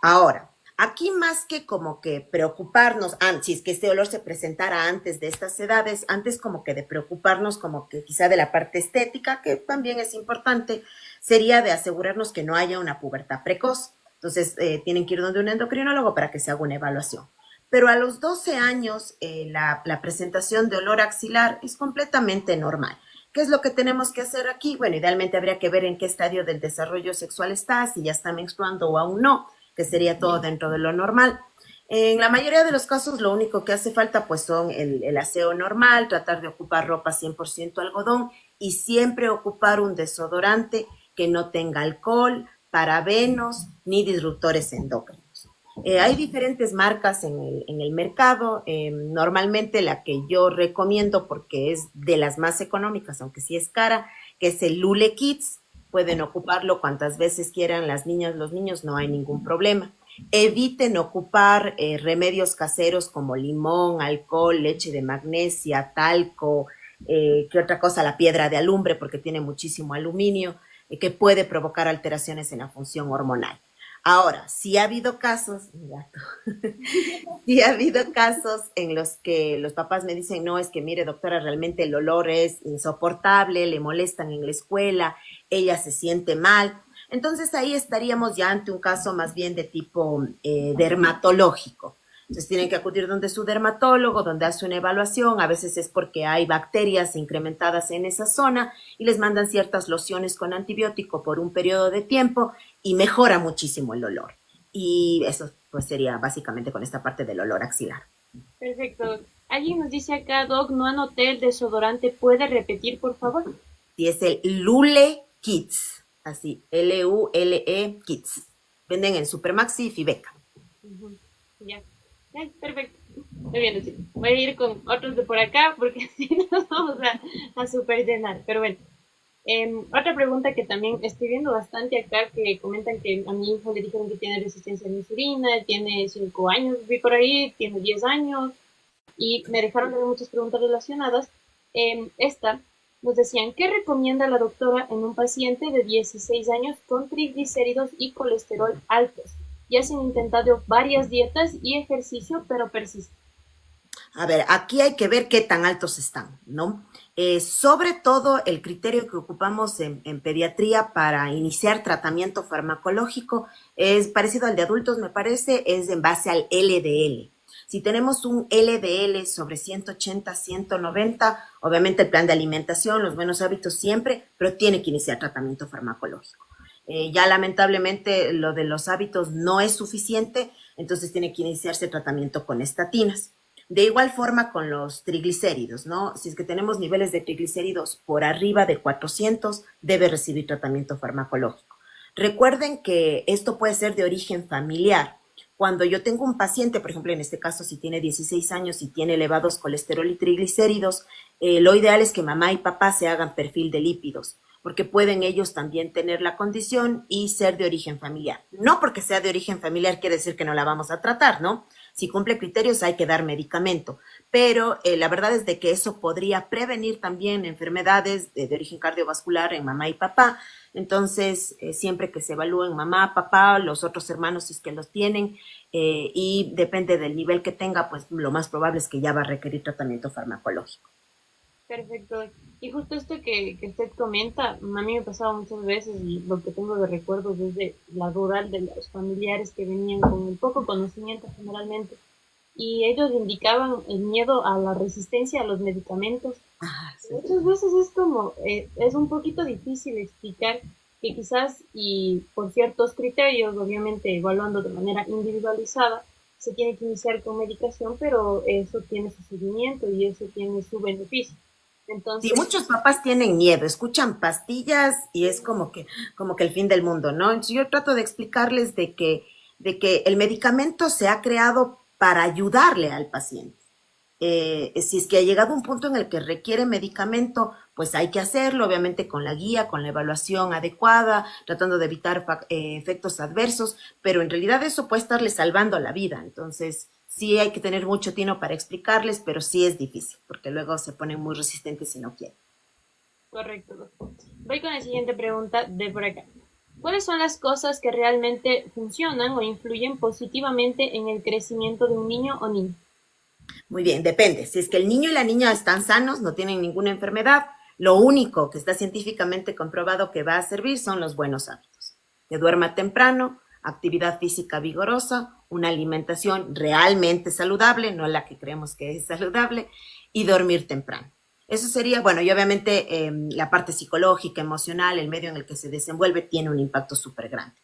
Ahora, aquí más que como que preocuparnos, si es que este olor se presentara antes de estas edades, antes como que de preocuparnos como que quizá de la parte estética, que también es importante, sería de asegurarnos que no haya una pubertad precoz. Entonces, tienen que ir donde un endocrinólogo para que se haga una evaluación. Pero a los 12 años, la presentación de olor axilar es completamente normal. ¿Qué es lo que tenemos que hacer aquí? Bueno, idealmente habría que ver en qué estadio del desarrollo sexual está, si ya está menstruando o aún no, que sería todo dentro de lo normal. En la mayoría de los casos, lo único que hace falta pues son el aseo normal, tratar de ocupar ropa 100% algodón y siempre ocupar un desodorante que no tenga alcohol, parabenos ni disruptores endócrinos. Hay diferentes marcas en el mercado. Normalmente la que yo recomiendo, porque es de las más económicas, aunque sí es cara, que es el Lule Kids. Pueden ocuparlo cuantas veces quieran las niñas, los niños, no hay ningún problema. Eviten ocupar remedios caseros como limón, alcohol, leche de magnesia, talco, ¿qué otra cosa? La piedra de alumbre, porque tiene muchísimo aluminio, que puede provocar alteraciones en la función hormonal. Ahora, sí ha habido casos, mi gato, sí ha habido casos en los que los papás me dicen, no, es que mire, doctora, realmente el olor es insoportable, le molestan en la escuela, ella se siente mal. Entonces ahí estaríamos ya ante un caso más bien de tipo dermatológico. Entonces tienen que acudir donde su dermatólogo, donde hace una evaluación, a veces es porque hay bacterias incrementadas en esa zona y les mandan ciertas lociones con antibiótico por un periodo de tiempo y mejora muchísimo el olor. Y eso pues sería básicamente con esta parte del olor axilar. Perfecto. Alguien nos dice acá, Doc, no anoté el desodorante. ¿Puede repetir, por favor? Y es el Lule Kids, así, Lule Kids. Venden en Supermaxi y Fibeca. Ujú. Ya. Ya, perfecto. Muy bien, sí. Voy a ir con otros de por acá porque si no nos vamos a super llenar. Pero bueno. Otra pregunta que también estoy viendo bastante acá, que comentan que a mi hijo le dijeron que tiene resistencia a la insulina, tiene 5 años, vi por ahí, tiene 10 años, y me dejaron ver muchas preguntas relacionadas. Esta nos decían, ¿qué recomienda la doctora en un paciente de 16 años con triglicéridos y colesterol altos? Ya se han intentado varias dietas y ejercicio, pero persiste. A ver, aquí hay que ver qué tan altos están, ¿no? Sobre todo el criterio que ocupamos en pediatría para iniciar tratamiento farmacológico es parecido al de adultos, me parece, es en base al LDL. Si tenemos un LDL sobre 180, 190, obviamente el plan de alimentación, los buenos hábitos siempre, pero tiene que iniciar tratamiento farmacológico. Ya lamentablemente lo de los hábitos no es suficiente, entonces tiene que iniciarse tratamiento con estatinas. De igual forma con los triglicéridos, ¿no? Si es que tenemos niveles de triglicéridos por arriba de 400, debe recibir tratamiento farmacológico. Recuerden que esto puede ser de origen familiar. Cuando yo tengo un paciente, por ejemplo, en este caso, si tiene 16 años y tiene elevados colesterol y triglicéridos, lo ideal es que mamá y papá se hagan perfil de lípidos, porque pueden ellos también tener la condición y ser de origen familiar. No porque sea de origen familiar quiere decir que no la vamos a tratar, ¿no? Si cumple criterios hay que dar medicamento, pero la verdad es de que eso podría prevenir también enfermedades de origen cardiovascular en mamá y papá. Entonces, siempre que se evalúen mamá, papá, los otros hermanos si es que los tienen, y depende del nivel que tenga, pues lo más probable es que ya va a requerir tratamiento farmacológico. Perfecto. Y justo esto que usted comenta, a mí me ha pasado muchas veces y lo que tengo de recuerdos es de la rural de los familiares que venían con un poco conocimiento generalmente y ellos indicaban el miedo a la resistencia a los medicamentos. Ah, sí. Muchas veces es como, es un poquito difícil explicar que quizás y por ciertos criterios, obviamente evaluando de manera individualizada, se tiene que iniciar con medicación, pero eso tiene su seguimiento y eso tiene su beneficio. Sí, Entonces, muchos papás tienen miedo, escuchan pastillas y es como que el fin del mundo, ¿no? Entonces yo trato de explicarles de que el medicamento se ha creado para ayudarle al paciente. Si es que ha llegado un punto en el que requiere medicamento, pues hay que hacerlo, obviamente con la guía, con la evaluación adecuada, tratando de evitar efectos adversos, pero en realidad eso puede estarle salvando la vida. Entonces, sí hay que tener mucho tino para explicarles, pero sí es difícil, porque luego se ponen muy resistentes si no quieren. correcto, doctor. Voy con la siguiente pregunta de por acá. ¿Cuáles son las cosas que realmente funcionan o influyen positivamente en el crecimiento de un niño o niña? Muy bien, depende. Si es que el niño y la niña están sanos, no tienen ninguna enfermedad, lo único que está científicamente comprobado que va a servir son los buenos hábitos. Que duerma temprano, actividad física vigorosa, una alimentación realmente saludable, no la que creemos que es saludable, y dormir temprano. Eso sería, bueno, y obviamente la parte psicológica, emocional, el medio en el que se desenvuelve tiene un impacto súper grande.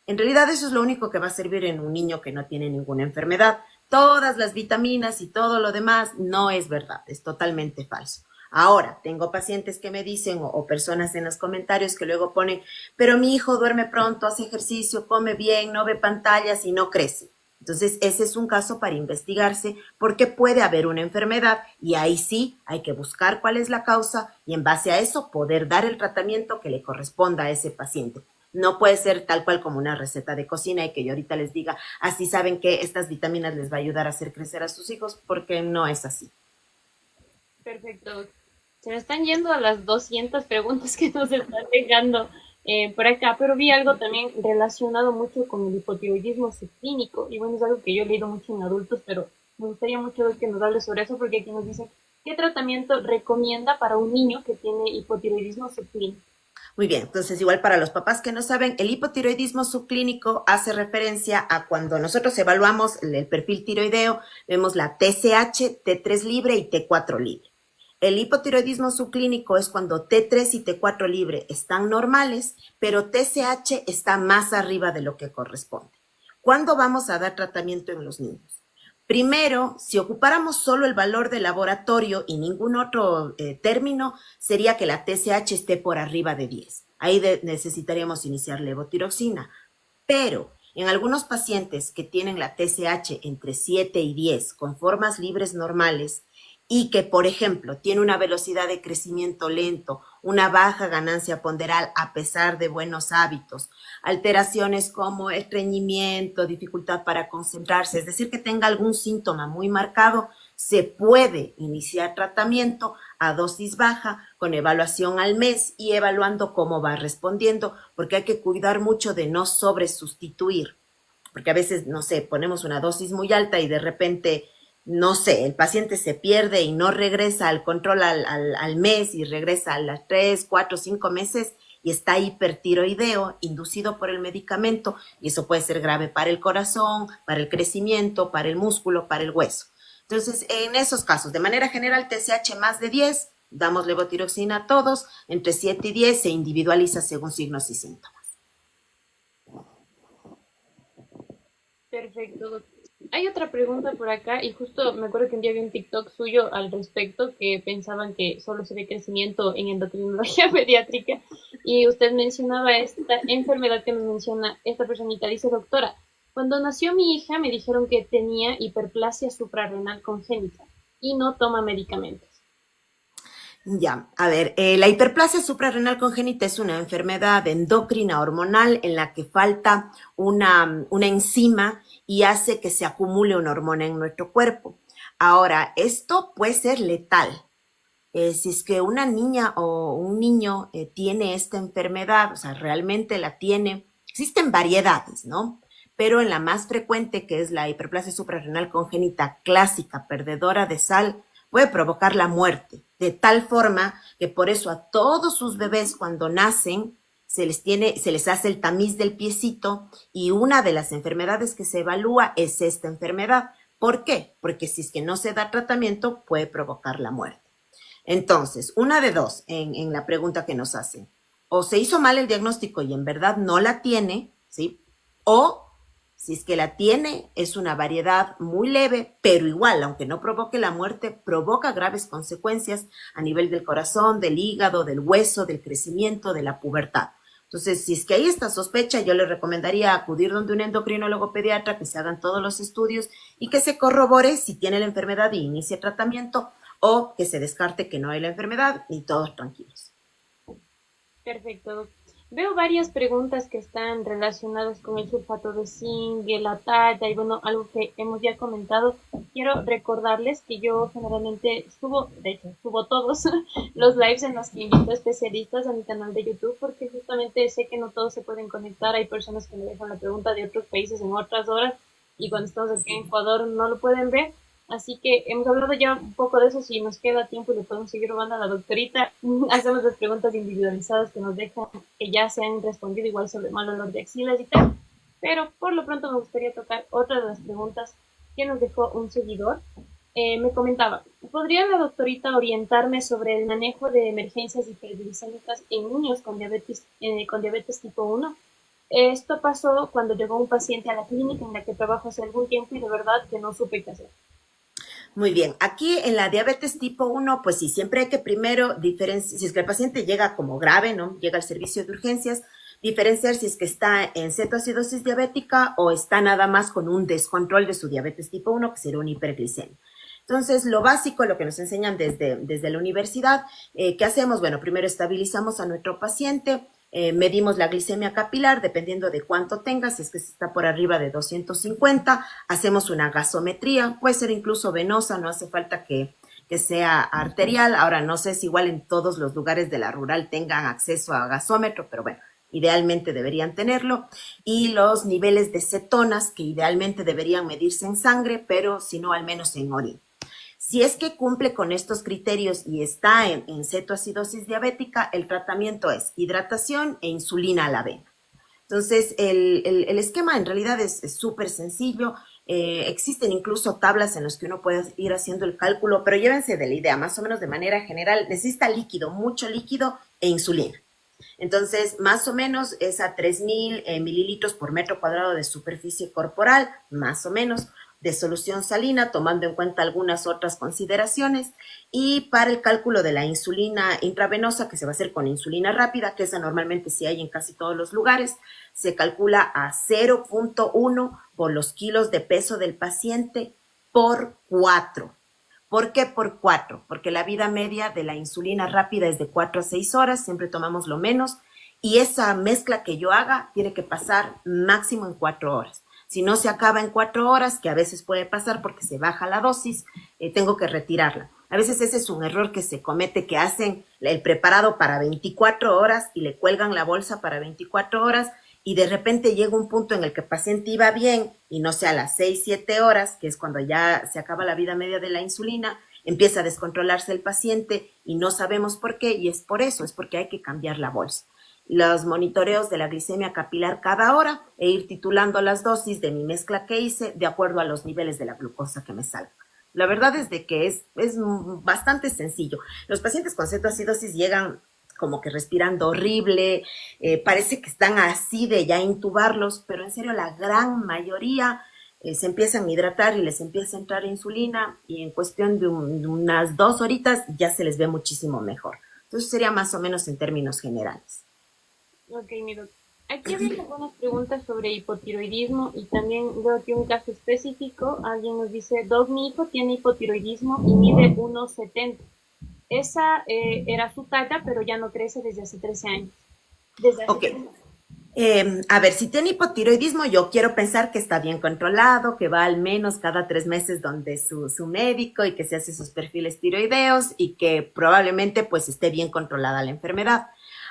En realidad eso es lo único que va a servir en un niño que no tiene ninguna enfermedad. Todas las vitaminas y todo lo demás no es verdad, es totalmente falso. Ahora, tengo pacientes que me dicen o personas en los comentarios que luego ponen, pero mi hijo duerme pronto, hace ejercicio, come bien, no ve pantallas y no crece. Entonces, ese es un caso para investigarse porque puede haber una enfermedad y ahí sí hay que buscar cuál es la causa y en base a eso poder dar el tratamiento que le corresponda a ese paciente. No puede ser tal cual como una receta de cocina y que yo ahorita les diga, así saben que estas vitaminas les va a ayudar a hacer crecer a sus hijos, porque no es así. Perfecto. Se me están yendo a las 200 preguntas que nos están dejando por acá, pero vi algo también relacionado mucho con el hipotiroidismo subclínico. Y bueno, es algo que yo he leído mucho en adultos, pero me gustaría mucho que nos hable sobre eso, porque aquí nos dicen, ¿qué tratamiento recomienda para un niño que tiene hipotiroidismo subclínico? Muy bien, entonces igual para los papás que no saben, el hipotiroidismo subclínico hace referencia a cuando nosotros evaluamos el perfil tiroideo, vemos la TSH, T3 libre y T4 libre. El hipotiroidismo subclínico es cuando T3 y T4 libre están normales, pero TSH está más arriba de lo que corresponde. ¿Cuándo vamos a dar tratamiento en los niños? Primero, si ocupáramos solo el valor de laboratorio y ningún otro término, sería que la TSH esté por arriba de 10. Ahí necesitaríamos iniciar levotiroxina. Pero en algunos pacientes que tienen la TSH entre 7 y 10 con formas libres normales, y que, por ejemplo, tiene una velocidad de crecimiento lento, una baja ganancia ponderal a pesar de buenos hábitos, alteraciones como estreñimiento, dificultad para concentrarse, es decir, que tenga algún síntoma muy marcado, se puede iniciar tratamiento a dosis baja con evaluación al mes y evaluando cómo va respondiendo, porque hay que cuidar mucho de no sobresustituir, porque a veces, no sé, ponemos una dosis muy alta y de repente no sé, el paciente se pierde y no regresa al control al mes y regresa a las 3, 4, 5 meses y está hipertiroideo inducido por el medicamento, y eso puede ser grave para el corazón, para el crecimiento, para el músculo, para el hueso. Entonces, en esos casos, de manera general, TSH más de 10, damos levotiroxina a todos, entre 7 y 10 se individualiza según signos y síntomas. Perfecto. Hay otra pregunta por acá y justo me acuerdo que un día vi un TikTok suyo al respecto que pensaban que solo se ve crecimiento en endocrinología pediátrica y usted mencionaba esta enfermedad que nos menciona esta personita. Dice, doctora, cuando nació mi hija me dijeron que tenía hiperplasia suprarrenal congénita y no toma medicamentos. Ya, a ver, la hiperplasia suprarrenal congénita es una enfermedad endocrina hormonal en la que falta una enzima y hace que se acumule una hormona en nuestro cuerpo. Ahora, esto puede ser letal. Si es que una niña o un niño tiene esta enfermedad, o sea, realmente la tiene, existen variedades, ¿no? Pero en la más frecuente, que es la hiperplasia suprarrenal congénita clásica, perdedora de sal, puede provocar la muerte, de tal forma que por eso a todos sus bebés cuando nacen se les hace el tamiz del piecito y una de las enfermedades que se evalúa es esta enfermedad. ¿Por qué? Porque si es que no se da tratamiento puede provocar la muerte. Entonces, una de dos en la pregunta que nos hacen. O se hizo mal el diagnóstico y en verdad no la tiene, ¿sí? O si es que la tiene, es una variedad muy leve, pero igual, aunque no provoque la muerte, provoca graves consecuencias a nivel del corazón, del hígado, del hueso, del crecimiento, de la pubertad. Entonces, si es que hay esta sospecha, yo le recomendaría acudir donde un endocrinólogo pediatra, que se hagan todos los estudios y que se corrobore si tiene la enfermedad y inicie tratamiento, o que se descarte que no hay la enfermedad y todos tranquilos. Perfecto. Veo varias preguntas que están relacionadas con el sulfato de zinc, la talla y bueno, algo que hemos ya comentado. Quiero recordarles que yo generalmente subo todos los lives en los que invito a especialistas a mi canal de YouTube porque justamente sé que no todos se pueden conectar. Hay personas que me dejan la pregunta de otros países en otras horas y cuando estamos aquí en Ecuador no lo pueden ver. Así que hemos hablado ya un poco de eso. Si nos queda tiempo y le podemos seguir robando a la doctorita, hacemos las preguntas individualizadas que nos dejan, que ya se han respondido igual sobre mal olor de axilas y tal. Pero por lo pronto me gustaría tocar otra de las preguntas que nos dejó un seguidor. Me comentaba, ¿podría la doctorita orientarme sobre el manejo de emergencias hiperglicémicas en niños con diabetes tipo 1? Esto pasó cuando llegó un paciente a la clínica en la que trabajo hace algún tiempo y de verdad que no supe qué hacer. Muy bien, aquí en la diabetes tipo 1, pues sí, siempre hay que primero diferenciar, si es que el paciente llega como grave, ¿no? Llega al servicio de urgencias, diferenciar si es que está en cetoacidosis diabética o está nada más con un descontrol de su diabetes tipo 1, que sería una hiperglicemia. Entonces, lo básico, lo que nos enseñan desde la universidad, ¿qué hacemos? Bueno, primero estabilizamos a nuestro paciente, medimos la glicemia capilar, dependiendo de cuánto tenga, si es que está por arriba de 250, hacemos una gasometría, puede ser incluso venosa, no hace falta que sea arterial. Ahora, no sé si igual en todos los lugares de la rural tengan acceso a gasómetro, pero bueno, idealmente deberían tenerlo, y los niveles de cetonas, que idealmente deberían medirse en sangre, pero si no, al menos en orina. Si es que cumple con estos criterios y está en cetoacidosis diabética, el tratamiento es hidratación e insulina a la vena. Entonces, el esquema en realidad es súper sencillo. Existen incluso tablas en las que uno puede ir haciendo el cálculo, pero llévense de la idea, más o menos de manera general, necesita líquido, mucho líquido e insulina. Entonces, más o menos es a 3.000 mililitros por metro cuadrado de superficie corporal, más o menos, de solución salina, tomando en cuenta algunas otras consideraciones. Y para el cálculo de la insulina intravenosa, que se va a hacer con insulina rápida, que esa normalmente sí hay en casi todos los lugares, se calcula a 0.1 por los kilos de peso del paciente por 4. ¿Por qué por 4? Porque la vida media de la insulina rápida es de 4 a 6 horas, siempre tomamos lo menos, y esa mezcla que yo haga tiene que pasar máximo en 4 horas. Si no se acaba en 4 horas, que a veces puede pasar porque se baja la dosis, tengo que retirarla. A veces ese es un error que se comete, que hacen el preparado para 24 horas y le cuelgan la bolsa para 24 horas y de repente llega un punto en el que el paciente iba bien y no sé, a las 6, 7 horas, que es cuando ya se acaba la vida media de la insulina, empieza a descontrolarse el paciente y no sabemos por qué, y es por eso, es porque hay que cambiar la bolsa. los monitoreos de la glicemia capilar cada hora e ir titulando las dosis de mi mezcla que hice de acuerdo a los niveles de la glucosa que me salga. La verdad es de que es bastante sencillo. Los pacientes con cetoacidosis llegan como que respirando horrible, parece que están así de ya intubarlos, pero en serio la gran mayoría se empiezan a hidratar y les empieza a entrar insulina y en cuestión de unas 2 horitas ya se les ve muchísimo mejor. Entonces sería más o menos en términos generales. Ok, mira, aquí había algunas preguntas sobre hipotiroidismo y también veo aquí un caso específico. Alguien nos dice, Doc, mi hijo tiene hipotiroidismo y mide 1,70. Esa era su talla, pero ya no crece desde hace 13 años. Desde hace Ok, 13 años. a ver, si tiene hipotiroidismo, yo quiero pensar que está bien controlado, que va al menos cada 3 meses donde su médico y que se hace sus perfiles tiroideos y que probablemente pues esté bien controlada la enfermedad.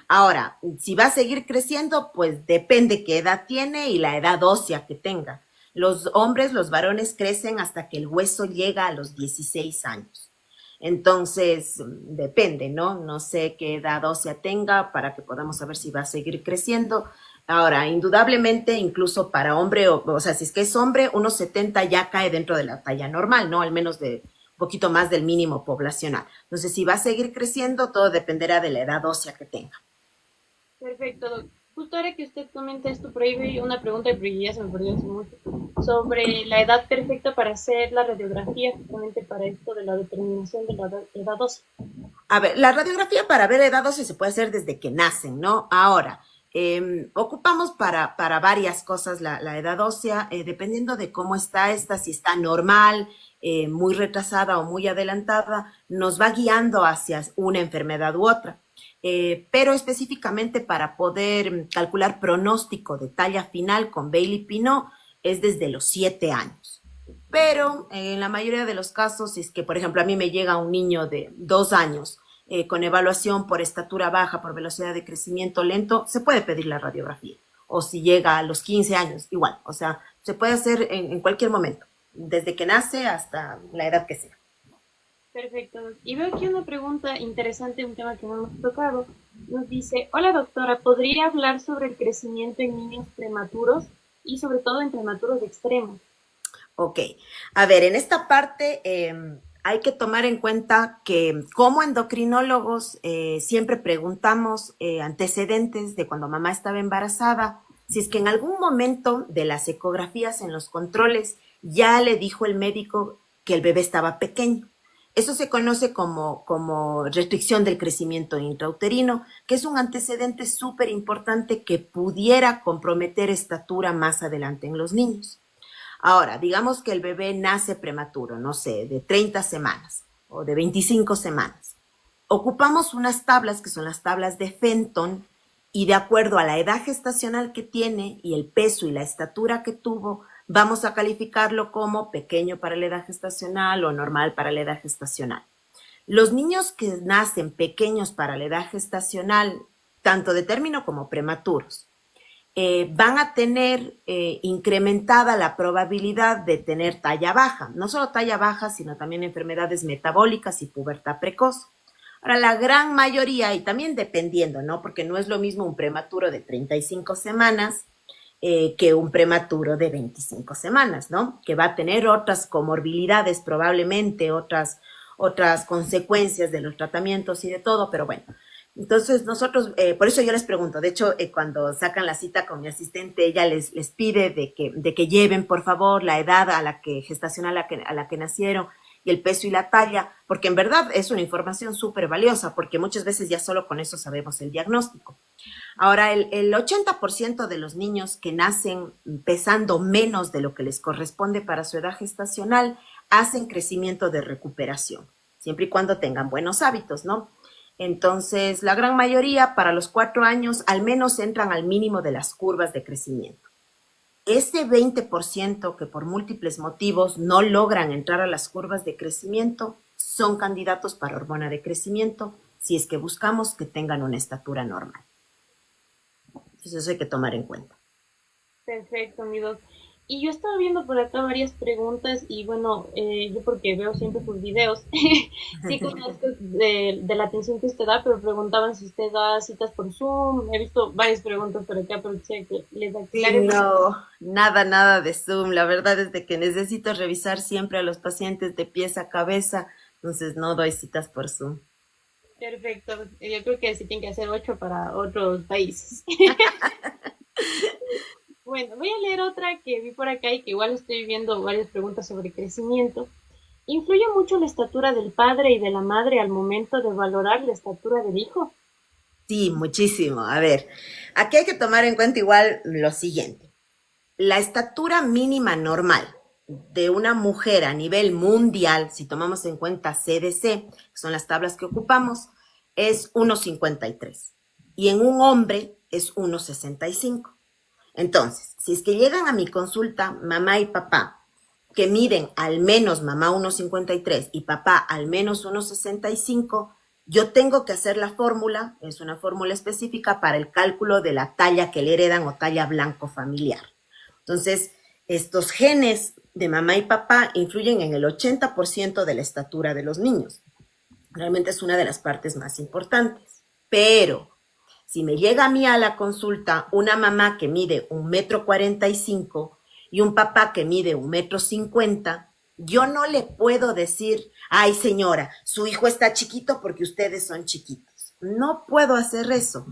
Ahora, si va a seguir creciendo, pues depende qué edad tiene y la edad ósea que tenga. Los hombres, los varones crecen hasta que el hueso llega a los 16 años. Entonces, depende, ¿no? No sé qué edad ósea tenga para que podamos saber si va a seguir creciendo. Ahora, indudablemente, incluso para hombre, o sea, si es que es hombre, 1,70 ya cae dentro de la talla normal, ¿no? Al menos de un poquito más del mínimo poblacional. Entonces, si va a seguir creciendo, todo dependerá de la edad ósea que tenga. Perfecto, Doc. Justo ahora que usted comenta esto, por ahí vi una pregunta que ya se me perdió hace mucho, sobre la edad perfecta para hacer la radiografía, justamente para esto de la determinación de la edad ósea. A ver, la radiografía para ver edad ósea se puede hacer desde que nacen, ¿no? Ahora, ocupamos para varias cosas la edad ósea, dependiendo de cómo está esta, si está normal, muy retrasada o muy adelantada, nos va guiando hacia una enfermedad u otra. Pero específicamente para poder calcular pronóstico de talla final con Bailey-Pinot es desde los 7 años. Pero en la mayoría de los casos, si es que, por ejemplo, a mí me llega un niño de 2 años con evaluación por estatura baja, por velocidad de crecimiento lento, se puede pedir la radiografía. O si llega a los 15 años, igual. O sea, se puede hacer en cualquier momento, desde que nace hasta la edad que sea. Perfecto. Y veo aquí una pregunta interesante, un tema que no hemos tocado. Nos dice, hola doctora, ¿podría hablar sobre el crecimiento en niños prematuros y sobre todo en prematuros extremos? Ok, a ver, en esta parte hay que tomar en cuenta que como endocrinólogos siempre preguntamos antecedentes de cuando mamá estaba embarazada, si es que en algún momento de las ecografías en los controles ya le dijo el médico que el bebé estaba pequeño. Eso se conoce como restricción del crecimiento intrauterino, que es un antecedente súper importante que pudiera comprometer estatura más adelante en los niños. Ahora, digamos que el bebé nace prematuro, no sé, de 30 semanas o de 25 semanas. Ocupamos unas tablas que son las tablas de Fenton y de acuerdo a la edad gestacional que tiene y el peso y la estatura que tuvo, vamos a calificarlo como pequeño para la edad gestacional o normal para la edad gestacional. Los niños que nacen pequeños para la edad gestacional, tanto de término como prematuros, van a tener incrementada la probabilidad de tener talla baja, no solo talla baja, sino también enfermedades metabólicas y pubertad precoz. Ahora, la gran mayoría, y también dependiendo, ¿no? Porque no es lo mismo un prematuro de 35 semanas que un prematuro de 25 semanas, ¿no? Que va a tener otras comorbilidades, probablemente otras consecuencias de los tratamientos y de todo, pero bueno, entonces nosotros, por eso yo les pregunto, de hecho, cuando sacan la cita con mi asistente, ella les pide de que lleven, por favor, la edad a la que gestacional a la que nacieron y el peso y la talla, porque en verdad es una información súper valiosa, porque muchas veces ya solo con eso sabemos el diagnóstico. Ahora, el 80% de los niños que nacen pesando menos de lo que les corresponde para su edad gestacional hacen crecimiento de recuperación, siempre y cuando tengan buenos hábitos, ¿no? Entonces, la gran mayoría para los 4 años al menos entran al mínimo de las curvas de crecimiento. Ese 20% que por múltiples motivos no logran entrar a las curvas de crecimiento son candidatos para hormona de crecimiento si es que buscamos que tengan una estatura normal. Entonces, eso hay que tomar en cuenta. Perfecto, mi doc. Y yo estaba viendo por acá varias preguntas y bueno, yo porque veo siempre sus videos, sí conozco de la atención que usted da, pero preguntaban si usted da citas por Zoom. He visto varias preguntas por acá, pero quisiera que les Sí, aclare. no, nada, nada de Zoom. La verdad es de que necesito revisar siempre a los pacientes de pies a cabeza, entonces no doy citas por Zoom. Perfecto, yo creo que sí tienen que hacer 8 para otros países. Bueno, voy a leer otra que vi por acá y que igual estoy viendo varias preguntas sobre crecimiento. ¿Influye mucho la estatura del padre y de la madre al momento de valorar la estatura del hijo? Sí, muchísimo. A ver, aquí hay que tomar en cuenta igual lo siguiente. La estatura mínima normal de una mujer a nivel mundial, si tomamos en cuenta CDC, que son las tablas que ocupamos, es 1,53. Y en un hombre es 1,65. Entonces, si es que llegan a mi consulta mamá y papá, que miden al menos mamá 1,53 y papá al menos 1,65, yo tengo que hacer la fórmula, es una fórmula específica para el cálculo de la talla que le heredan o talla blanco familiar. Entonces, estos genes de mamá y papá influyen en el 80% de la estatura de los niños. Realmente es una de las partes más importantes. Pero si me llega a mí a la consulta una mamá que mide 1,45 m y un papá que mide 1,50 m, yo no le puedo decir, ay señora, su hijo está chiquito porque ustedes son chiquitos. No puedo hacer eso,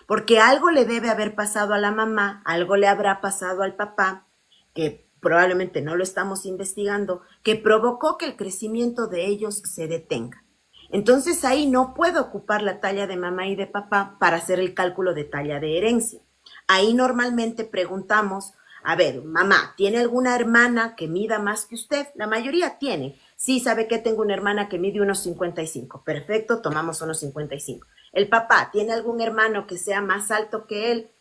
porque algo le debe haber pasado a la mamá, algo le habrá pasado al papá, que probablemente no lo estamos investigando, que provocó que el crecimiento de ellos se detenga. Entonces ahí no puedo ocupar la talla de mamá y de papá para hacer el cálculo de talla de herencia. Ahí normalmente preguntamos, a ver, mamá, ¿tiene alguna hermana que mida más que usted? La mayoría tiene. Sí, ¿sabe que tengo una hermana que mide 1,55? Perfecto, tomamos 1,55. El papá, ¿tiene algún hermano que sea más alto que él?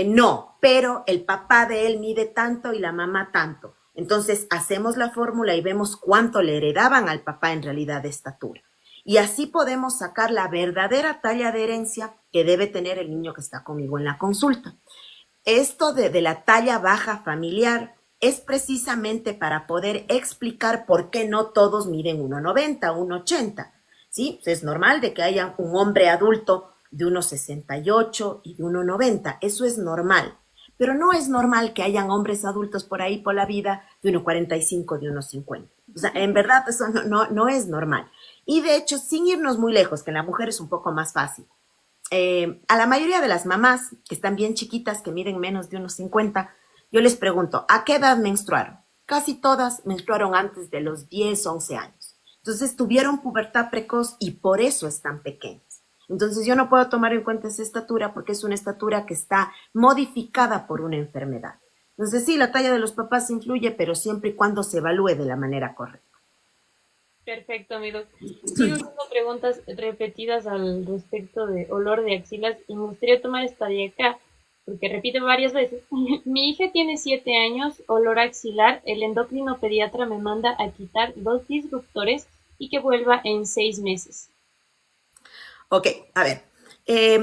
No, pero el papá de él mide tanto y la mamá tanto. Entonces hacemos la fórmula y vemos cuánto le heredaban al papá en realidad de estatura. Y así podemos sacar la verdadera talla de herencia que debe tener el niño que está conmigo en la consulta. Esto de la talla baja familiar es precisamente para poder explicar por qué no todos miden 1,90, 1,80. ¿Sí? Es normal de que haya un hombre adulto de 1,68 y de 1,90. Eso es normal. Pero no es normal que hayan hombres adultos por ahí por la vida de 1,45, de 1,50. O sea, en verdad eso no es normal. Y de hecho, sin irnos muy lejos, que en la mujer es un poco más fácil, a la mayoría de las mamás que están bien chiquitas, que miden menos de 1,50, yo les pregunto, ¿a qué edad menstruaron? Casi todas menstruaron antes de los 10, 11 años. Entonces tuvieron pubertad precoz y por eso están pequeñas. Entonces yo no puedo tomar en cuenta esa estatura porque es una estatura que está modificada por una enfermedad. Entonces sí, la talla de los papás influye, pero siempre y cuando se evalúe de la manera correcta. Perfecto, amigo. Sigo haciendo preguntas repetidas al respecto de olor de axilas y me gustaría tomar esta de acá, porque repite varias veces. Mi hija tiene 7 años, olor axilar. El endocrino pediatra me manda a quitar 2 disruptores y que vuelva en 6 meses. Ok, a ver.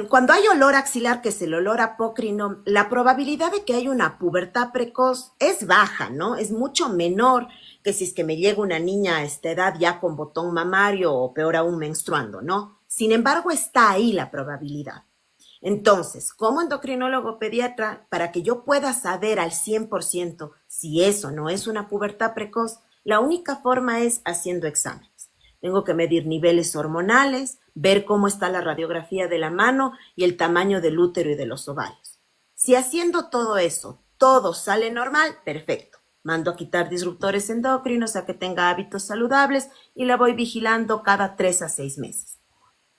Cuando hay olor axilar, que es el olor apócrino, la probabilidad de que haya una pubertad precoz es baja, ¿no? Es mucho menor que si es que me llega una niña a esta edad ya con botón mamario o peor aún menstruando, ¿no? Sin embargo, está ahí la probabilidad. Entonces, como endocrinólogo pediatra, para que yo pueda saber al 100% si eso no es una pubertad precoz, la única forma es haciendo exámenes. Tengo que medir niveles hormonales, ver cómo está la radiografía de la mano y el tamaño del útero y de los ovarios. Si haciendo todo eso, todo sale normal, perfecto. Mando a quitar disruptores endocrinos a que tenga hábitos saludables y la voy vigilando cada 3 a 6 meses.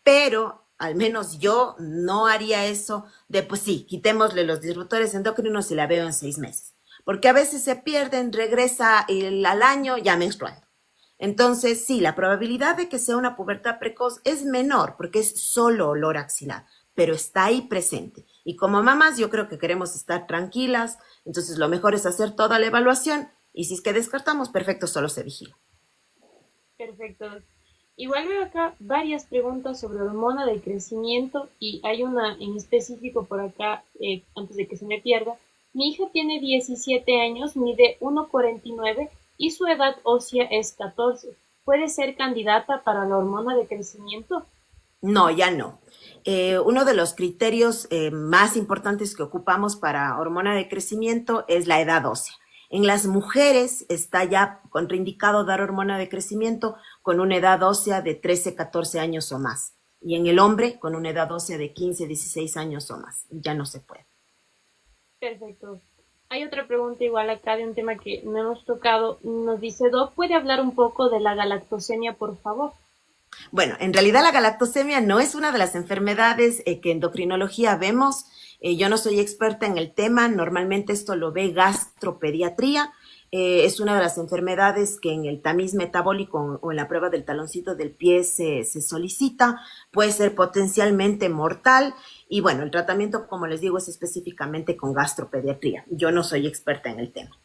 Pero al menos yo no haría eso de, pues sí, quitémosle los disruptores endocrinos y la veo en 6 meses. Porque a veces se pierden, regresa al año ya menstruando. Entonces, sí, la probabilidad de que sea una pubertad precoz es menor porque es solo olor axilar, pero está ahí presente. Y como mamás, yo creo que queremos estar tranquilas, entonces lo mejor es hacer toda la evaluación y si es que descartamos, perfecto, solo se vigila. Perfecto. Igual veo acá varias preguntas sobre hormona del crecimiento y hay una en específico por acá, antes de que se me pierda. Mi hija tiene 17 años, mide 1,49 y su edad ósea es 14. ¿Puede ser candidata para la hormona de crecimiento? No, ya no. Uno de los criterios más importantes que ocupamos para hormona de crecimiento es la edad ósea. En las mujeres está ya contraindicado dar hormona de crecimiento con una edad ósea de 13, 14 años o más. Y en el hombre con una edad ósea de 15, 16 años o más. Ya no se puede. Perfecto. Hay otra pregunta igual acá de un tema que no hemos tocado. Nos dice, Doc, ¿puede hablar un poco de la galactosemia, por favor? Bueno, en realidad la galactosemia no es una de las enfermedades que en endocrinología vemos. Yo no soy experta en el tema, normalmente esto lo ve gastropediatría. Es una de las enfermedades que en el tamiz metabólico o en la prueba del taloncito del pie se solicita. Puede ser potencialmente mortal y bueno, el tratamiento, como les digo, es específicamente con gastropediatría. Yo no soy experta en el tema.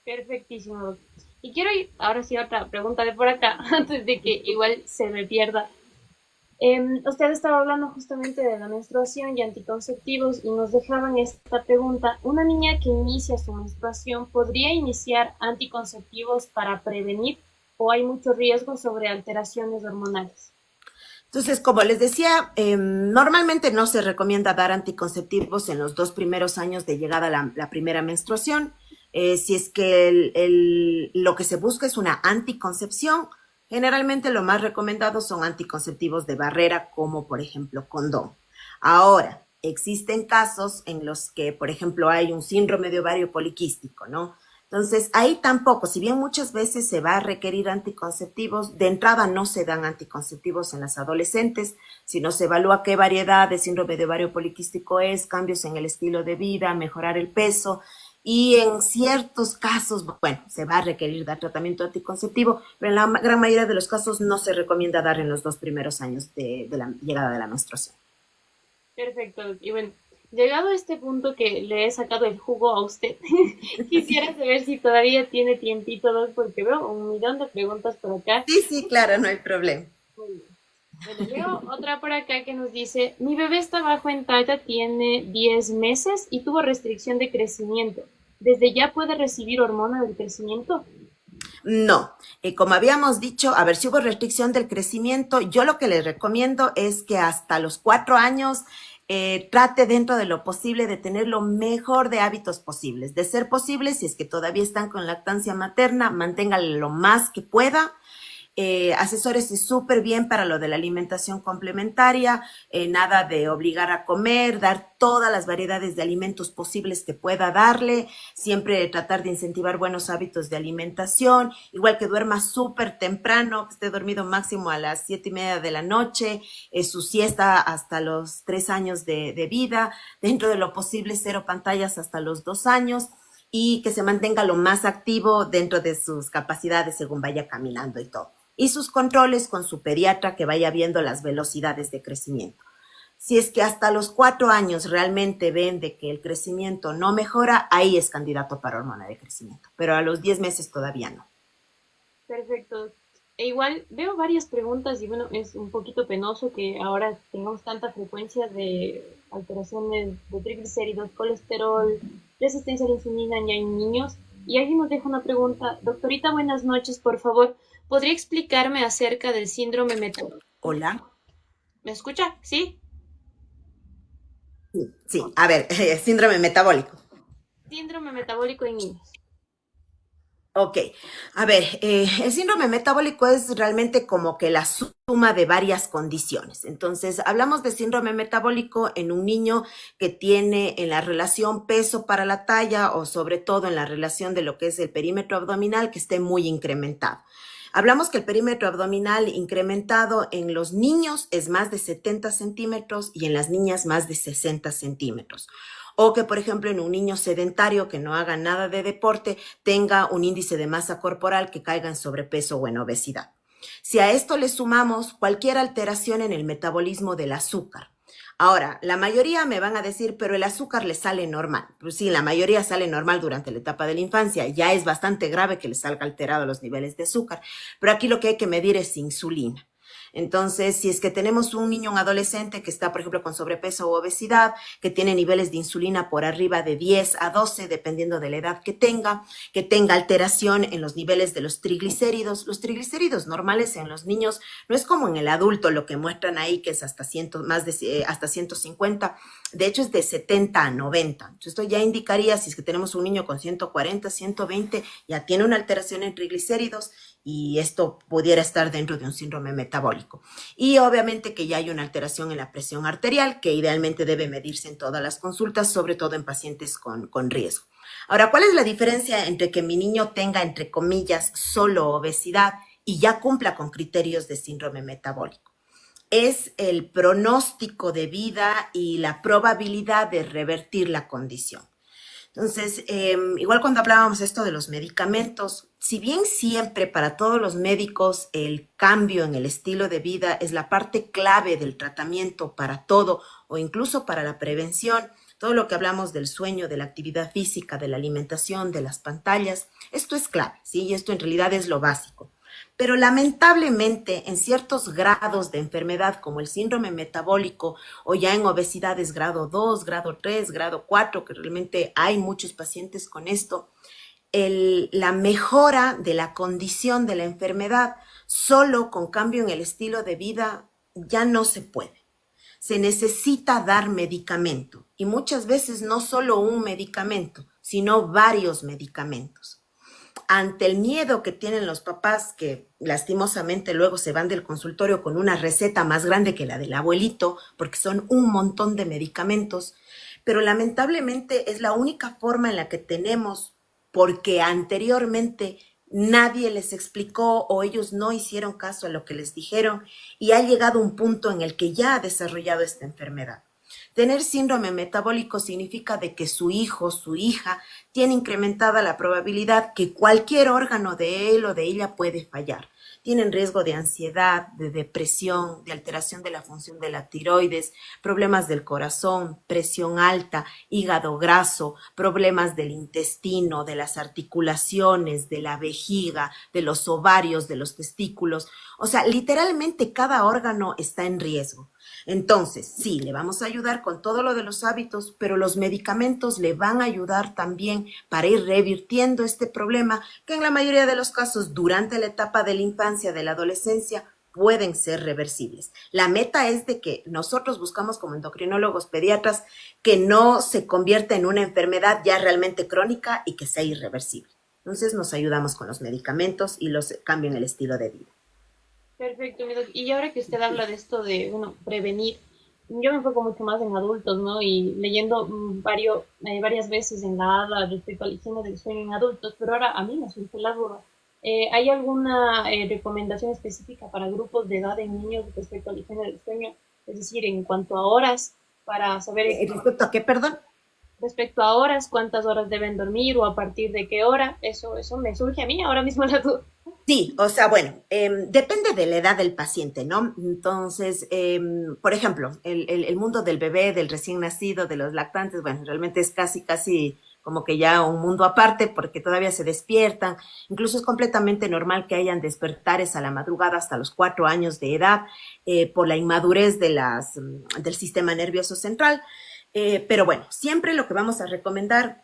Perfectísimo, Doc. Y quiero ir, ahora sí, otra pregunta de por acá, antes de que igual se me pierda. Usted estaba hablando justamente de la menstruación y anticonceptivos y nos dejaban esta pregunta. ¿Una niña que inicia su menstruación podría iniciar anticonceptivos para prevenir o hay mucho riesgo sobre alteraciones hormonales? Entonces, como les decía, normalmente no se recomienda dar anticonceptivos en los 2 primeros años de llegada a la primera menstruación. Si es que lo que se busca es una anticoncepción, generalmente lo más recomendado son anticonceptivos de barrera, como por ejemplo condón. Ahora, existen casos en los que, por ejemplo, hay un síndrome de ovario poliquístico, ¿no? Entonces, ahí tampoco, si bien muchas veces se va a requerir anticonceptivos, de entrada no se dan anticonceptivos en las adolescentes, sino se evalúa qué variedad de síndrome de ovario poliquístico es, cambios en el estilo de vida, mejorar el peso, y en ciertos casos, bueno, se va a requerir dar tratamiento anticonceptivo, pero en la gran mayoría de los casos no se recomienda dar en los 2 primeros años de la llegada de la menstruación. Perfecto. Y bueno, llegado a este punto que le he sacado el jugo a usted, quisiera saber si todavía tiene tiempito, Doc, porque veo un millón de preguntas por acá. Sí, sí, claro, no hay problema. Muy bien. Bueno, leo otra por acá que nos dice, mi bebé está bajo en talla, tiene 10 meses y tuvo restricción de crecimiento. ¿Desde ya puede recibir hormona del crecimiento? No, como habíamos dicho, a ver si hubo restricción del crecimiento, yo lo que les recomiendo es que hasta los 4 años trate dentro de lo posible de tener lo mejor de hábitos posibles. De ser posible, si es que todavía están con lactancia materna, manténgale lo más que pueda. Asesórese súper bien para lo de la alimentación complementaria, nada de obligar a comer, dar todas las variedades de alimentos posibles que pueda darle, siempre tratar de incentivar buenos hábitos de alimentación, igual que duerma súper temprano, que esté dormido máximo a las 7:30 de la noche, su siesta hasta los 3 años de vida, dentro de lo posible 0 pantallas hasta los 2 años y que se mantenga lo más activo dentro de sus capacidades según vaya caminando y todo. Y sus controles con su pediatra que vaya viendo las velocidades de crecimiento. Si es que hasta los 4 años realmente ven de que el crecimiento no mejora, ahí es candidato para hormona de crecimiento, pero a los 10 meses todavía no. Perfecto. E igual veo varias preguntas y bueno, es un poquito penoso que ahora tengamos tanta frecuencia de alteraciones de triglicéridos, colesterol, resistencia a la insulina ya en niños. Y alguien nos deja una pregunta. Doctorita, buenas noches, por favor. ¿Podría explicarme acerca del síndrome metabólico? Hola. ¿Me escucha? ¿Sí? Sí, sí. A ver, síndrome metabólico. Síndrome metabólico en niños. Ok, a ver, el síndrome metabólico es realmente como que la suma de varias condiciones. Entonces, hablamos de síndrome metabólico en un niño que tiene en la relación peso para la talla o sobre todo en la relación de lo que es el perímetro abdominal que esté muy incrementado. Hablamos que el perímetro abdominal incrementado en los niños es más de 70 centímetros y en las niñas más de 60 centímetros. O que, por ejemplo, en un niño sedentario que no haga nada de deporte, tenga un índice de masa corporal que caiga en sobrepeso o en obesidad. Si a esto le sumamos cualquier alteración en el metabolismo del azúcar. Ahora, la mayoría me van a decir, pero el azúcar le sale normal. Pues sí, la mayoría sale normal durante la etapa de la infancia. Ya es bastante grave que le salga alterado los niveles de azúcar. Pero aquí lo que hay que medir es insulina. Entonces, si es que tenemos un niño, un adolescente que está, por ejemplo, con sobrepeso o obesidad, que tiene niveles de insulina por arriba de 10 a 12, dependiendo de la edad que tenga alteración en los niveles de los triglicéridos normales en los niños no es como en el adulto, lo que muestran ahí, que es hasta 100, hasta 150, de hecho es de 70 a 90. Entonces, esto ya indicaría, si es que tenemos un niño con 140, 120, ya tiene una alteración en triglicéridos, y esto pudiera estar dentro de un síndrome metabólico. Y obviamente que ya hay una alteración en la presión arterial, que idealmente debe medirse en todas las consultas, sobre todo en pacientes con riesgo. Ahora, ¿cuál es la diferencia entre que mi niño tenga, entre comillas, solo obesidad y ya cumpla con criterios de síndrome metabólico? Es el pronóstico de vida y la probabilidad de revertir la condición. Entonces, igual cuando hablábamos esto de los medicamentos, si bien siempre para todos los médicos el cambio en el estilo de vida es la parte clave del tratamiento para todo o incluso para la prevención, todo lo que hablamos del sueño, de la actividad física, de la alimentación, de las pantallas, esto es clave, ¿sí? Y esto en realidad es lo básico. Pero lamentablemente en ciertos grados de enfermedad como el síndrome metabólico o ya en obesidades grado 2, grado 3, grado 4, que realmente hay muchos pacientes con esto, la mejora de la condición de la enfermedad solo con cambio en el estilo de vida ya no se puede. Se necesita dar medicamento y muchas veces no solo un medicamento, sino varios medicamentos. Ante el miedo que tienen los papás, que lastimosamente luego se van del consultorio con una receta más grande que la del abuelito, porque son un montón de medicamentos, pero lamentablemente es la única forma en la que tenemos, porque anteriormente nadie les explicó o ellos no hicieron caso a lo que les dijeron y ha llegado un punto en el que ya ha desarrollado esta enfermedad. Tener síndrome metabólico significa de que su hijo, su hija, tiene incrementada la probabilidad que cualquier órgano de él o de ella puede fallar. Tienen riesgo de ansiedad, de depresión, de alteración de la función de la tiroides, problemas del corazón, presión alta, hígado graso, problemas del intestino, de las articulaciones, de la vejiga, de los ovarios, de los testículos. O sea, literalmente cada órgano está en riesgo. Entonces, sí, le vamos a ayudar con todo lo de los hábitos, pero los medicamentos le van a ayudar también para ir revirtiendo este problema que en la mayoría de los casos durante la etapa de la infancia, de la adolescencia, pueden ser reversibles. La meta es de que nosotros buscamos como endocrinólogos pediatras que no se convierta en una enfermedad ya realmente crónica y que sea irreversible. Entonces nos ayudamos con los medicamentos y los cambios en el estilo de vida. Perfecto, mi doc. Y ahora que usted habla de esto de, bueno, prevenir, yo me enfoco mucho más en adultos, ¿no? Y leyendo varias veces en la ADA respecto al higiene del sueño en adultos, pero ahora a mí me surge la duda. ¿Hay alguna recomendación específica para grupos de edad en niños respecto al higiene del sueño? Es decir, en cuanto a horas, para saber ¿Respecto a qué, perdón? respecto a horas, cuántas horas deben dormir o a partir de qué hora, eso me surge a mí ahora mismo la duda. Sí, o sea, bueno, depende de la edad del paciente, ¿no? Entonces, por ejemplo, el mundo del bebé, del recién nacido, de los lactantes, bueno, realmente es casi como que ya un mundo aparte porque todavía se despiertan. Incluso es completamente normal que hayan despertares a la madrugada hasta los 4 años de edad por la inmadurez del sistema nervioso central. Pero bueno, siempre lo que vamos a recomendar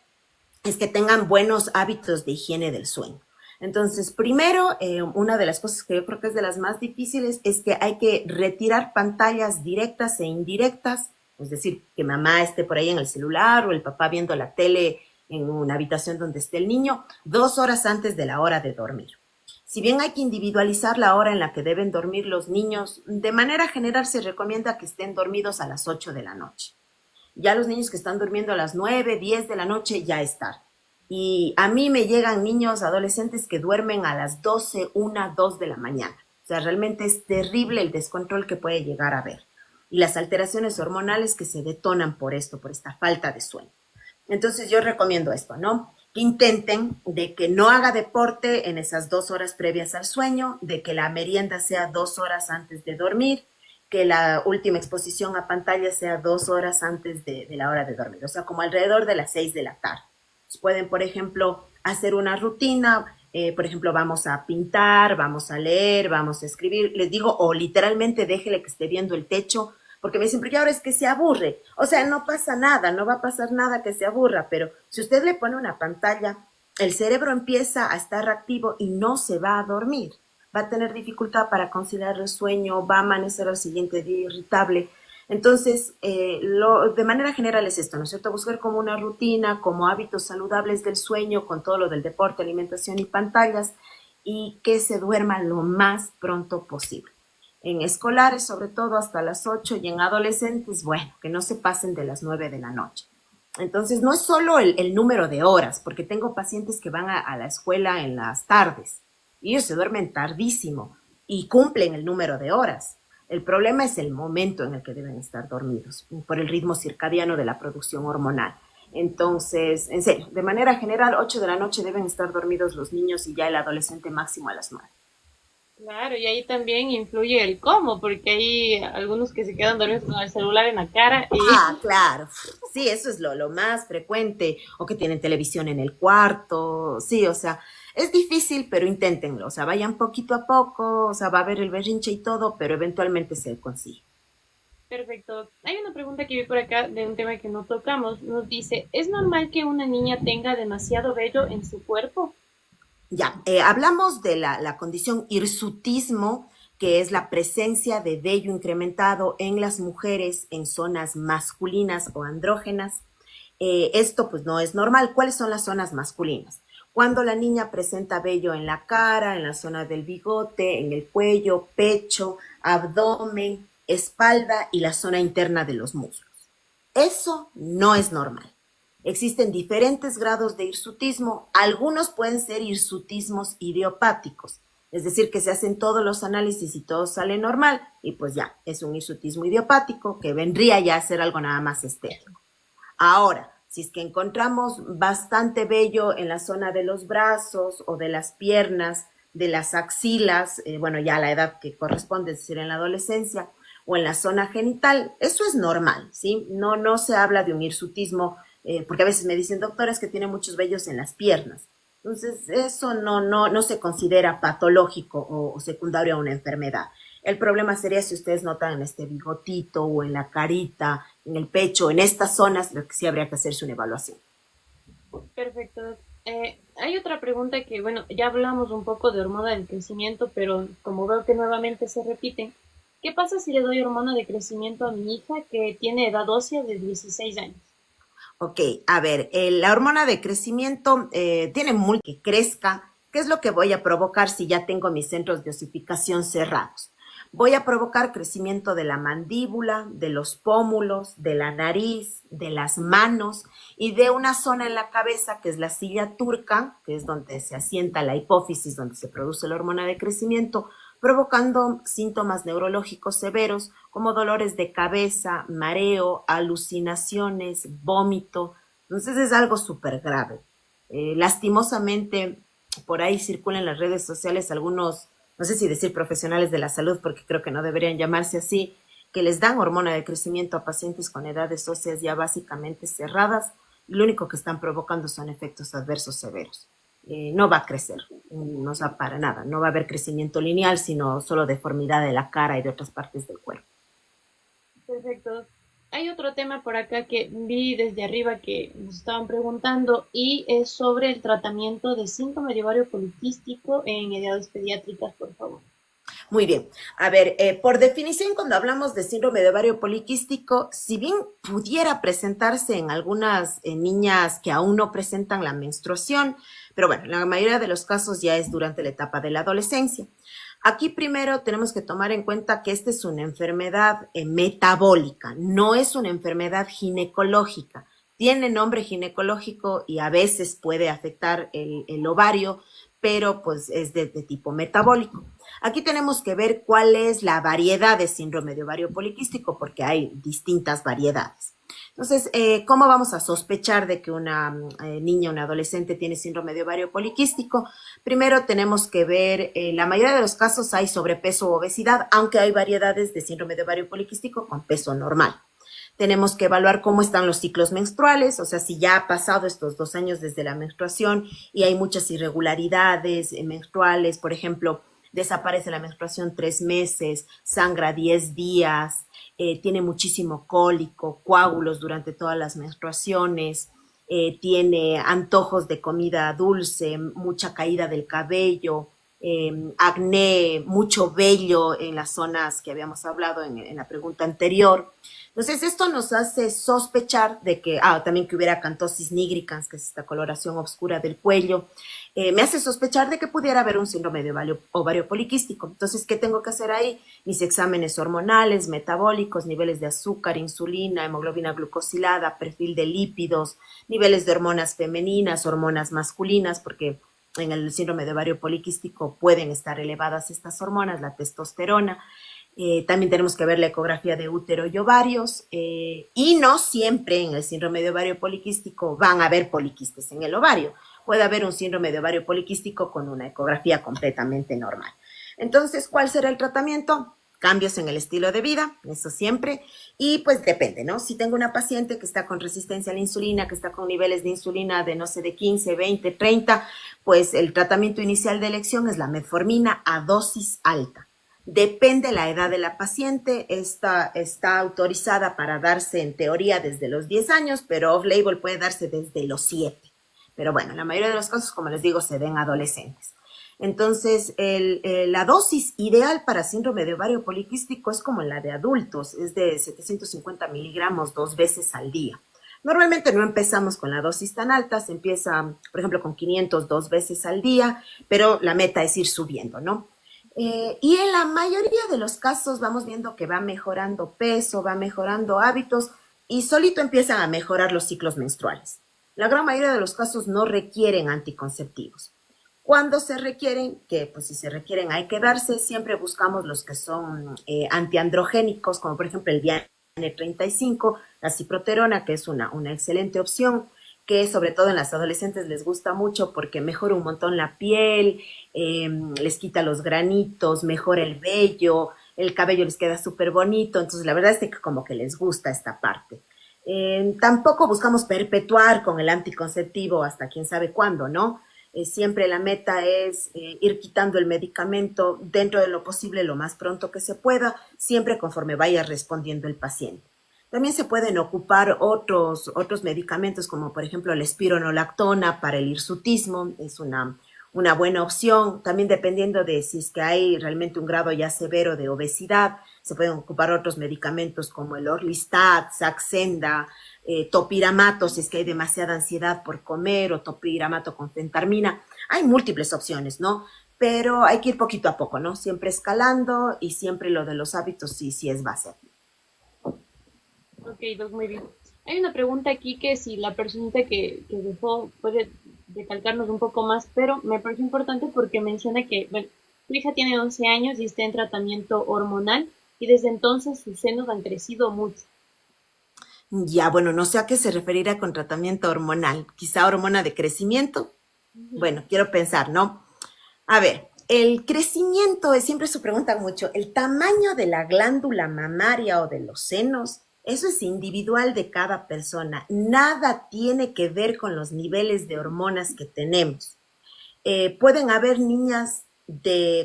es que tengan buenos hábitos de higiene del sueño. Entonces, primero, una de las cosas que yo creo que es de las más difíciles es que hay que retirar pantallas directas e indirectas, es decir, que mamá esté por ahí en el celular o el papá viendo la tele en una habitación donde esté el niño, 2 horas antes de la hora de dormir. Si bien hay que individualizar la hora en la que deben dormir los niños, de manera general se recomienda que estén dormidos a las 8 de la noche. Ya los niños que están durmiendo a las 9, 10 de la noche ya es tarde. Y a mí me llegan niños, adolescentes que duermen a las 12, 1, 2 de la mañana. O sea, realmente es terrible el descontrol que puede llegar a haber. Y las alteraciones hormonales que se detonan por esto, por esta falta de sueño. Entonces yo recomiendo esto, ¿no? Que intenten de que no haga deporte en esas 2 horas previas al sueño, de que la merienda sea 2 horas antes de dormir, que la última exposición a pantalla sea 2 horas antes de la hora de dormir, o sea, como alrededor de las 6 de la tarde. Pueden, por ejemplo, hacer una rutina, Por ejemplo, vamos a pintar, vamos a leer, vamos a escribir. Les digo, o literalmente déjele que esté viendo el techo, porque me dicen, pero ya ahora es que se aburre. O sea, no pasa nada, no va a pasar nada que se aburra, pero si usted le pone una pantalla, el cerebro empieza a estar activo y no se va a dormir. Va a tener dificultad para conciliar el sueño, va a amanecer al siguiente día irritable. Entonces, de manera general es esto, ¿no es cierto? Buscar como una rutina, como hábitos saludables del sueño, con todo lo del deporte, alimentación y pantallas, y que se duerma lo más pronto posible. En escolares, sobre todo hasta las 8, y en adolescentes, bueno, que no se pasen de las 9 de la noche. Entonces, no es solo el número de horas, porque tengo pacientes que van a la escuela en las tardes y ellos se duermen tardísimo y cumplen el número de horas. El problema es el momento en el que deben estar dormidos, por el ritmo circadiano de la producción hormonal. Entonces, en serio, de manera general, 8 de la noche deben estar dormidos los niños y ya el adolescente máximo a las 9. Claro, y ahí también influye el cómo, porque hay algunos que se quedan dormidos con el celular en la cara y Ah, claro. Sí, eso es lo más frecuente. O que tienen televisión en el cuarto. Sí, o sea, es difícil, pero inténtenlo. O sea, vayan poquito a poco. O sea, va a haber el berrinche y todo, pero eventualmente se consigue. perfecto. Hay una pregunta que vi por acá de un tema que no tocamos. Nos dice, ¿es normal que una niña tenga demasiado vello en su cuerpo? Ya, hablamos de la condición hirsutismo, que es la presencia de vello incrementado en las mujeres en zonas masculinas o andrógenas. Esto pues no es normal. ¿Cuáles son las zonas masculinas? Cuando la niña presenta vello en la cara, en la zona del bigote, en el cuello, pecho, abdomen, espalda y la zona interna de los muslos. Eso no es normal. Existen diferentes grados de hirsutismo. Algunos pueden ser hirsutismos idiopáticos, es decir, que se hacen todos los análisis y todo sale normal y pues ya, es un hirsutismo idiopático que vendría ya a ser algo nada más estético. Ahora, si es que encontramos bastante vello en la zona de los brazos o de las piernas, de las axilas, bueno, ya a la edad que corresponde, es decir, en la adolescencia, o en la zona genital, eso es normal, ¿sí? No se habla de un hirsutismo, porque a veces me dicen, doctores, que tiene muchos vellos en las piernas. Entonces, eso no se considera patológico o secundario a una enfermedad. El problema sería si ustedes notan en este bigotito o en la carita, en el pecho, en estas zonas, lo que sí habría que hacerse una evaluación. Perfecto. Hay otra pregunta que, bueno, ya hablamos un poco de hormona del crecimiento, pero como veo que nuevamente se repiten, ¿qué pasa si le doy hormona de crecimiento a mi hija que tiene edad ósea de 16 años? Ok, a ver, la hormona de crecimiento tiene muy que crezca. ¿Qué es lo que voy a provocar si ya tengo mis centros de osificación cerrados? Voy a provocar crecimiento de la mandíbula, de los pómulos, de la nariz, de las manos y de una zona en la cabeza que es la silla turca, que es donde se asienta la hipófisis, donde se produce la hormona de crecimiento, provocando síntomas neurológicos severos como dolores de cabeza, mareo, alucinaciones, vómito. Entonces es algo súper grave. Lastimosamente, por ahí circulan en las redes sociales algunos, no sé si decir profesionales de la salud, porque creo que no deberían llamarse así, que les dan hormona de crecimiento a pacientes con edades óseas ya básicamente cerradas, y lo único que están provocando son efectos adversos severos. No va a crecer, no va para nada, no va a haber crecimiento lineal, sino solo deformidad de la cara y de otras partes del cuerpo. Perfecto. Hay otro tema por acá que vi desde arriba que nos estaban preguntando y es sobre el tratamiento de síndrome de ovario poliquístico en edades pediátricas, por favor. Muy bien. A ver, por definición, cuando hablamos de síndrome de ovario poliquístico, si bien pudiera presentarse en algunas niñas que aún no presentan la menstruación, pero bueno, la mayoría de los casos ya es durante la etapa de la adolescencia. Aquí primero tenemos que tomar en cuenta que esta es una enfermedad metabólica, no es una enfermedad ginecológica. Tiene nombre ginecológico y a veces puede afectar el ovario, pero pues es de tipo metabólico. Aquí tenemos que ver cuál es la variedad de síndrome de ovario poliquístico, porque hay distintas variedades. Entonces, ¿cómo vamos a sospechar de que una niña, una adolescente tiene síndrome de ovario poliquístico? Primero tenemos que ver, la mayoría de los casos hay sobrepeso o obesidad, aunque hay variedades de síndrome de ovario poliquístico con peso normal. Tenemos que evaluar cómo están los ciclos menstruales, o sea, si ya ha pasado estos 2 años desde la menstruación y hay muchas irregularidades menstruales, por ejemplo, desaparece la menstruación 3 meses, sangra 10 días, tiene muchísimo cólico, coágulos durante todas las menstruaciones, tiene antojos de comida dulce, mucha caída del cabello, acné, mucho vello en las zonas que habíamos hablado en la pregunta anterior. Entonces, esto nos hace sospechar de que, también que hubiera acantosis nigricans, que es esta coloración oscura del cuello, me hace sospechar de que pudiera haber un síndrome de ovario poliquístico. Entonces, ¿qué tengo que hacer ahí? Mis exámenes hormonales, metabólicos, niveles de azúcar, insulina, hemoglobina glucosilada, perfil de lípidos, niveles de hormonas femeninas, hormonas masculinas, porque en el síndrome de ovario poliquístico pueden estar elevadas estas hormonas, la testosterona. También tenemos que ver la ecografía de útero y ovarios, y no siempre en el síndrome de ovario poliquístico van a haber poliquistes en el ovario. Puede haber un síndrome de ovario poliquístico con una ecografía completamente normal. Entonces, ¿cuál será el tratamiento? Cambios en el estilo de vida, eso siempre, y pues depende, ¿no? Si tengo una paciente que está con resistencia a la insulina, que está con niveles de insulina de, no sé, de 15, 20, 30, pues el tratamiento inicial de elección es la metformina a dosis alta. Depende la edad de la paciente, está autorizada para darse en teoría desde los 10 años, pero off-label puede darse desde los 7. Pero bueno, la mayoría de los casos, como les digo, se den adolescentes. Entonces, la dosis ideal para síndrome de ovario poliquístico es como la de adultos, es de 750 miligramos 2 veces al día. Normalmente no empezamos con la dosis tan alta, se empieza, por ejemplo, con 500 2 veces al día, pero la meta es ir subiendo, ¿no? Y en la mayoría de los casos vamos viendo que va mejorando peso, va mejorando hábitos y solito empiezan a mejorar los ciclos menstruales. La gran mayoría de los casos no requieren anticonceptivos. Cuando se requieren, que pues si se requieren hay que darse, siempre buscamos los que son antiandrogénicos, como por ejemplo el Viane 35, la ciproterona, que es una excelente opción, que sobre todo en las adolescentes les gusta mucho porque mejora un montón la piel, les quita los granitos, mejora el vello, el cabello les queda súper bonito, entonces la verdad es que como que les gusta esta parte. Tampoco buscamos perpetuar con el anticonceptivo hasta quién sabe cuándo, ¿no? Siempre la meta es ir quitando el medicamento dentro de lo posible lo más pronto que se pueda, siempre conforme vaya respondiendo el paciente. También se pueden ocupar otros medicamentos, como por ejemplo la espironolactona para el hirsutismo, es una buena opción. También dependiendo de si es que hay realmente un grado ya severo de obesidad, se pueden ocupar otros medicamentos como el Orlistat, Saxenda, topiramato, si es que hay demasiada ansiedad por comer, o topiramato con fentarmina. Hay múltiples opciones, ¿no? Pero hay que ir poquito a poco, ¿no? Siempre escalando y siempre lo de los hábitos sí es base. Ok, Doc, muy bien. Hay una pregunta aquí que si la personita que dejó puede recalcarnos un poco más, pero me parece importante porque menciona que, bueno, su hija tiene 11 años y está en tratamiento hormonal y desde entonces sus senos han crecido mucho. Ya, bueno, no sé a qué se referirá con tratamiento hormonal. Quizá hormona de crecimiento. Ujú. Bueno, quiero pensar, ¿no? A ver, el crecimiento, siempre se pregunta mucho, el tamaño de la glándula mamaria o de los senos, eso es individual de cada persona. Nada tiene que ver con los niveles de hormonas que tenemos. Pueden haber niñas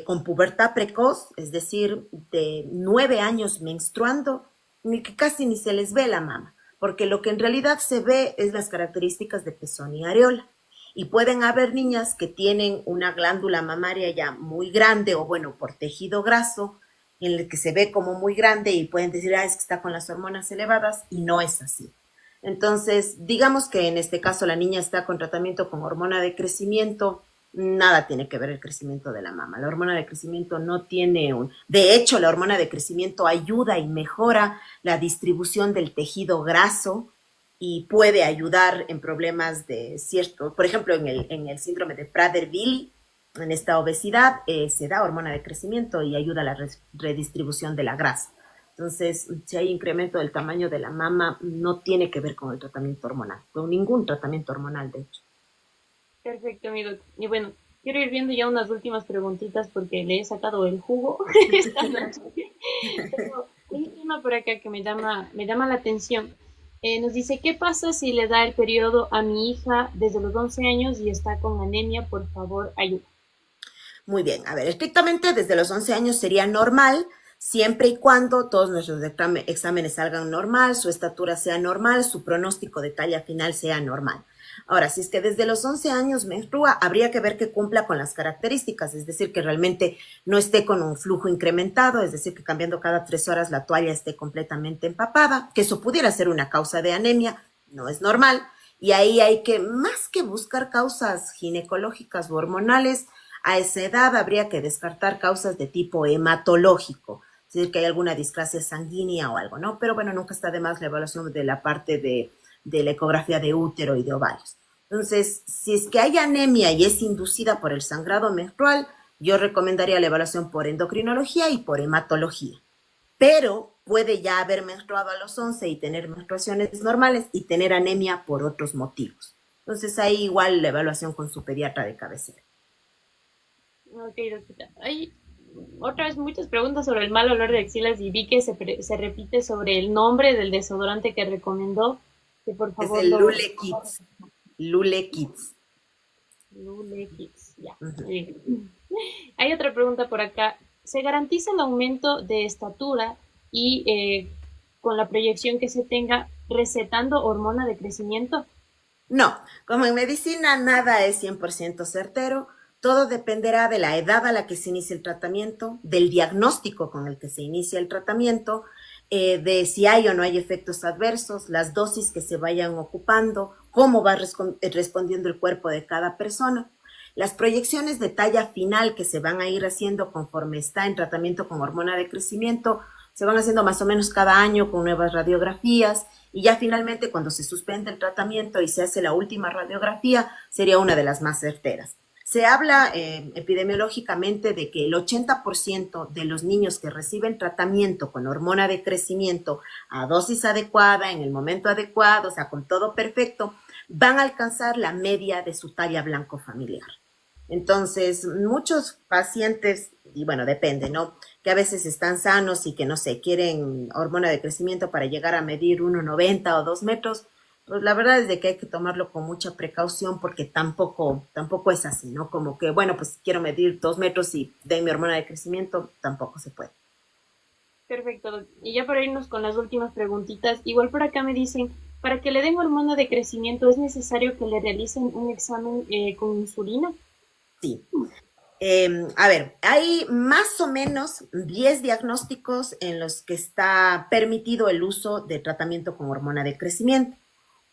con pubertad precoz, es decir, de 9 años menstruando, ni que casi ni se les ve la mama, porque lo que en realidad se ve es las características de pezón y areola. Y pueden haber niñas que tienen una glándula mamaria ya muy grande o bueno, por tejido graso, en el que se ve como muy grande y pueden decir, es que está con las hormonas elevadas y no es así. Entonces, digamos que en este caso la niña está con tratamiento con hormona de crecimiento, nada tiene que ver el crecimiento de la mama. La hormona de crecimiento no tiene De hecho, la hormona de crecimiento ayuda y mejora la distribución del tejido graso y puede ayudar en problemas de cierto, por ejemplo, en el síndrome de Prader-Willi, en esta obesidad, se da hormona de crecimiento y ayuda a la redistribución de la grasa. Entonces, si hay incremento del tamaño de la mama, no tiene que ver con el tratamiento hormonal, con ningún tratamiento hormonal, de hecho. Perfecto, mi doc. Y bueno, quiero ir viendo ya unas últimas preguntitas porque le he sacado el jugo esta noche. Pero, una por acá que me llama la atención. Nos dice, ¿qué pasa si le da el periodo a mi hija desde los 11 años y está con anemia? Por favor, ayuda. Muy bien, a ver, estrictamente desde los 11 años sería normal, siempre y cuando todos nuestros exámenes salgan normal, su estatura sea normal, su pronóstico de talla final sea normal. Ahora, si es que desde los 11 años menstrua, habría que ver que cumpla con las características, es decir, que realmente no esté con un flujo incrementado, es decir, que cambiando cada 3 horas la toalla esté completamente empapada, que eso pudiera ser una causa de anemia, no es normal, y ahí hay que, más que buscar causas ginecológicas o hormonales, a esa edad habría que descartar causas de tipo hematológico, es decir, que hay alguna displasia sanguínea o algo, ¿no? Pero bueno, nunca está de más la evaluación de la parte de la ecografía de útero y de ovarios. Entonces, si es que hay anemia y es inducida por el sangrado menstrual, yo recomendaría la evaluación por endocrinología y por hematología. Pero puede ya haber menstruado a los 11 y tener menstruaciones normales y tener anemia por otros motivos. Entonces, ahí igual la evaluación con su pediatra de cabecera. Ok, doctora. Hay otra vez muchas preguntas sobre el mal olor de axilas y vi que se repite sobre el nombre del desodorante que recomendó, que por Es favor el lo... Lule Kids. Lule Kids. Lule Kids, ya. Uh -huh. Hay otra pregunta por acá. ¿Se garantiza el aumento de estatura y con la proyección que se tenga recetando hormona de crecimiento? No, como en medicina nada es 100% certero, todo dependerá de la edad a la que se inicie el tratamiento, del diagnóstico con el que se inicia el tratamiento, de si hay o no hay efectos adversos, las dosis que se vayan ocupando, cómo va respondiendo el cuerpo de cada persona. Las proyecciones de talla final que se van a ir haciendo conforme está en tratamiento con hormona de crecimiento se van haciendo más o menos cada año con nuevas radiografías y ya finalmente cuando se suspende el tratamiento y se hace la última radiografía sería una de las más certeras. Se habla epidemiológicamente de que el 80% de los niños que reciben tratamiento con hormona de crecimiento a dosis adecuada, en el momento adecuado, o sea, con todo perfecto, van a alcanzar la media de su talla blanco familiar. Entonces, muchos pacientes, y bueno, depende, ¿no? Que a veces están sanos y que, no sé, quieren hormona de crecimiento para llegar a medir 1,90 o 2 metros, pues la verdad es de que hay que tomarlo con mucha precaución porque tampoco es así, ¿no? Como que, bueno, pues quiero medir 2 metros y den mi hormona de crecimiento, tampoco se puede. Perfecto. Y ya para irnos con las últimas preguntitas, igual por acá me dicen, para que le den hormona de crecimiento, ¿es necesario que le realicen un examen con insulina? Sí. A ver, hay más o menos 10 diagnósticos en los que está permitido el uso de tratamiento con hormona de crecimiento.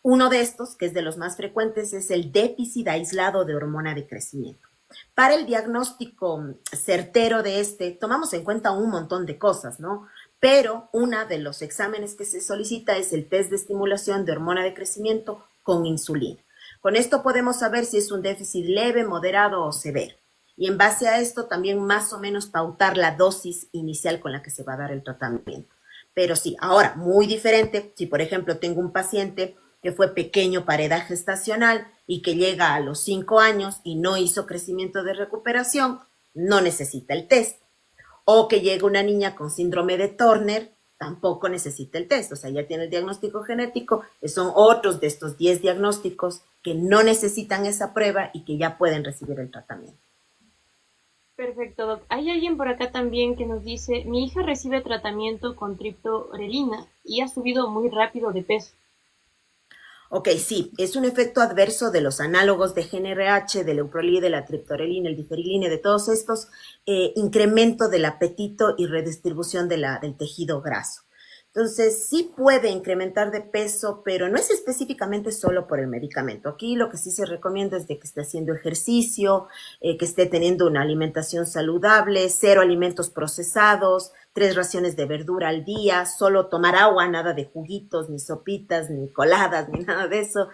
Uno de estos, que es de los más frecuentes, es el déficit aislado de hormona de crecimiento. Para el diagnóstico certero de este, tomamos en cuenta un montón de cosas, ¿no? Pero uno de los exámenes que se solicita es el test de estimulación de hormona de crecimiento con insulina. Con esto podemos saber si es un déficit leve, moderado o severo. Y en base a esto también más o menos pautar la dosis inicial con la que se va a dar el tratamiento. Pero sí, ahora, muy diferente, si por ejemplo tengo un paciente que fue pequeño para edad gestacional y que llega a los 5 años y no hizo crecimiento de recuperación, no necesita el test. O que llega una niña con síndrome de Turner, tampoco necesita el test. O sea, ya tiene el diagnóstico genético, que son otros de estos 10 diagnósticos que no necesitan esa prueba y que ya pueden recibir el tratamiento. Perfecto, doc. Hay alguien por acá también que nos dice, mi hija recibe tratamiento con triptorelina y ha subido muy rápido de peso. Ok, sí, es un efecto adverso de los análogos de GnRH, del Leuprolide, de la triptorelina, el diferiline, de todos estos, incremento del apetito y redistribución del tejido graso. Entonces, sí puede incrementar de peso, pero no es específicamente solo por el medicamento. Aquí lo que sí se recomienda es de que esté haciendo ejercicio, que esté teniendo una alimentación saludable, cero alimentos procesados, 3 raciones de verdura al día, solo tomar agua, nada de juguitos, ni sopitas, ni coladas, ni nada de eso.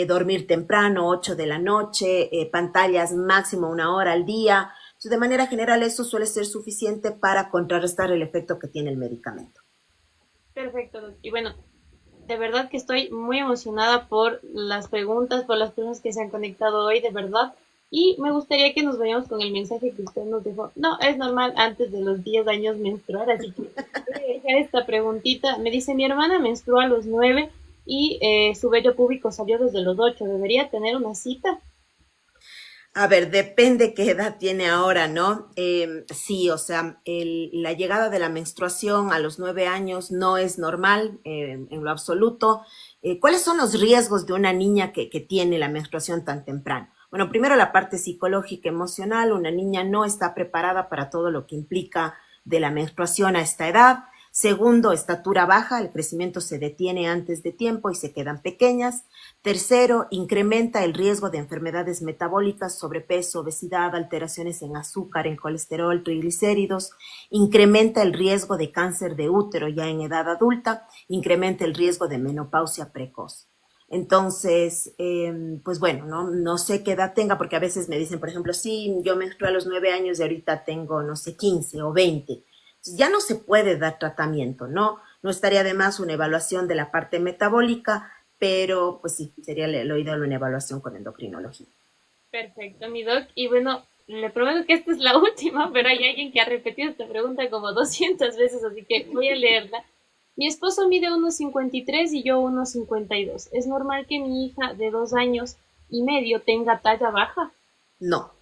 Dormir temprano, 8 de la noche, pantallas máximo 1 hora al día. Entonces, de manera general, eso suele ser suficiente para contrarrestar el efecto que tiene el medicamento. Perfecto, doc. Y bueno, de verdad que estoy muy emocionada por las preguntas, por las personas que se han conectado hoy, de verdad. Y me gustaría que nos vayamos con el mensaje que usted nos dejó. No, es normal antes de los 10 años menstruar, así que voy a dejar esta preguntita. Me dice, mi hermana menstruó a los 9 y su vello púbico salió desde los 8. ¿Debería tener una cita? A ver, depende qué edad tiene ahora, ¿no? Sí, o sea, la llegada de la menstruación a los 9 años no es normal en lo absoluto. ¿Cuáles son los riesgos de una niña que tiene la menstruación tan temprano? Bueno, primero la parte psicológica, emocional. Una niña no está preparada para todo lo que implica de la menstruación a esta edad. Segundo, estatura baja, el crecimiento se detiene antes de tiempo y se quedan pequeñas. Tercero, incrementa el riesgo de enfermedades metabólicas, sobrepeso, obesidad, alteraciones en azúcar, en colesterol, triglicéridos. Incrementa el riesgo de cáncer de útero ya en edad adulta. Incrementa el riesgo de menopausia precoz. Entonces, pues bueno, no sé qué edad tenga, porque a veces me dicen, por ejemplo, sí, yo menstrué a los 9 años y ahorita tengo, no sé, 15 o 20. Entonces, ya no se puede dar tratamiento, ¿no? No estaría de más una evaluación de la parte metabólica, pero pues sí, sería lo ideal una evaluación con endocrinología. Perfecto, mi doc. Y bueno, le prometo que esta es la última, pero hay alguien que ha repetido esta pregunta como 200 veces, así que voy a leerla. Mi esposo mide 1,53 y yo 1,52. ¿Es normal que mi hija de 2 años y medio tenga talla baja? No.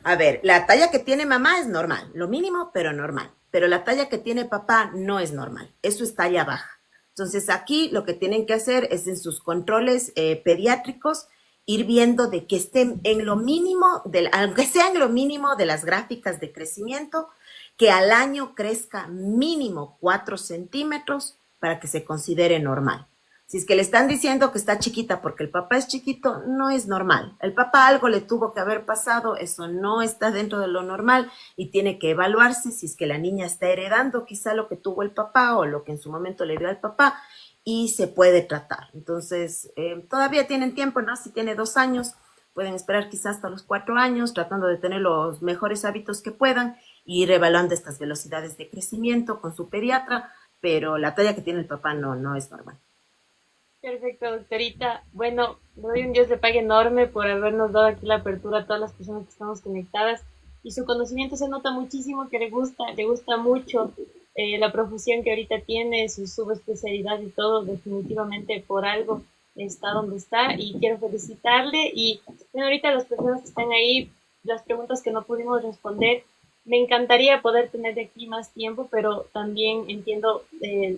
A ver, la talla que tiene mamá es normal, lo mínimo, pero normal. Pero la talla que tiene papá no es normal, eso es talla baja. Entonces aquí lo que tienen que hacer es en sus controles pediátricos ir viendo de que estén en lo mínimo, aunque sea en lo mínimo de las gráficas de crecimiento, que al año crezca mínimo 4 centímetros para que se considere normal. Si es que le están diciendo que está chiquita porque el papá es chiquito, no es normal. El papá algo le tuvo que haber pasado, eso no está dentro de lo normal y tiene que evaluarse si es que la niña está heredando quizá lo que tuvo el papá o lo que en su momento le dio al papá y se puede tratar. Entonces, todavía tienen tiempo, ¿no? Si tiene 2 años, pueden esperar quizás hasta los 4 años, tratando de tener los mejores hábitos que puedan y ir evaluando estas velocidades de crecimiento con su pediatra, pero la talla que tiene el papá no es normal. Perfecto, doctorita. Bueno, le doy un Dios le pague enorme por habernos dado aquí la apertura a todas las personas que estamos conectadas. Y su conocimiento se nota muchísimo que le gusta mucho la profesión que ahorita tiene, su subespecialidad y todo, definitivamente por algo está donde está. Y quiero felicitarle. Y bueno, ahorita las personas que están ahí, las preguntas que no pudimos responder, me encantaría poder tener de aquí más tiempo, pero también entiendo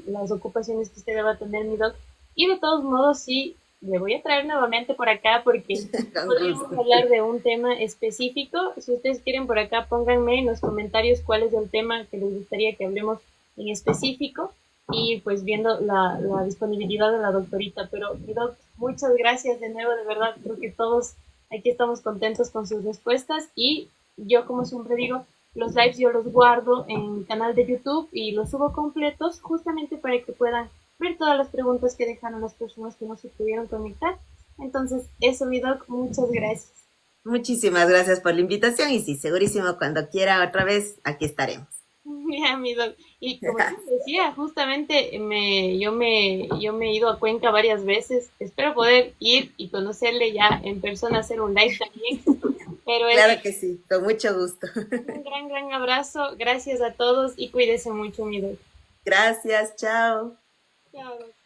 las ocupaciones que usted deba tener, mi doc. Y de todos modos, sí, le voy a traer nuevamente por acá porque Con podríamos gusto. hablar de un tema específico. Si ustedes quieren por acá, pónganme en los comentarios cuál es el tema que les gustaría que hablemos en específico y pues viendo la disponibilidad de la doctorita. Pero, mi doc, muchas gracias de nuevo, de verdad, creo que todos aquí estamos contentos con sus respuestas y yo, como siempre digo, los lives yo los guardo en mi canal de YouTube y los subo completos justamente para que puedan ver todas las preguntas que dejaron las personas que no se pudieron conectar. Entonces, eso, mi doc, muchas gracias. Muchísimas gracias por la invitación y sí, segurísimo cuando quiera otra vez, aquí estaremos. Ya, mi doc. Y como yo les decía, justamente yo me he ido a Cuenca varias veces. Espero poder ir y conocerle ya en persona, hacer un live también. Pero eso, Claro que sí, con mucho gusto. un gran, gran abrazo. Gracias a todos y cuídese mucho, mi doc. Gracias, chao. Chao, doc.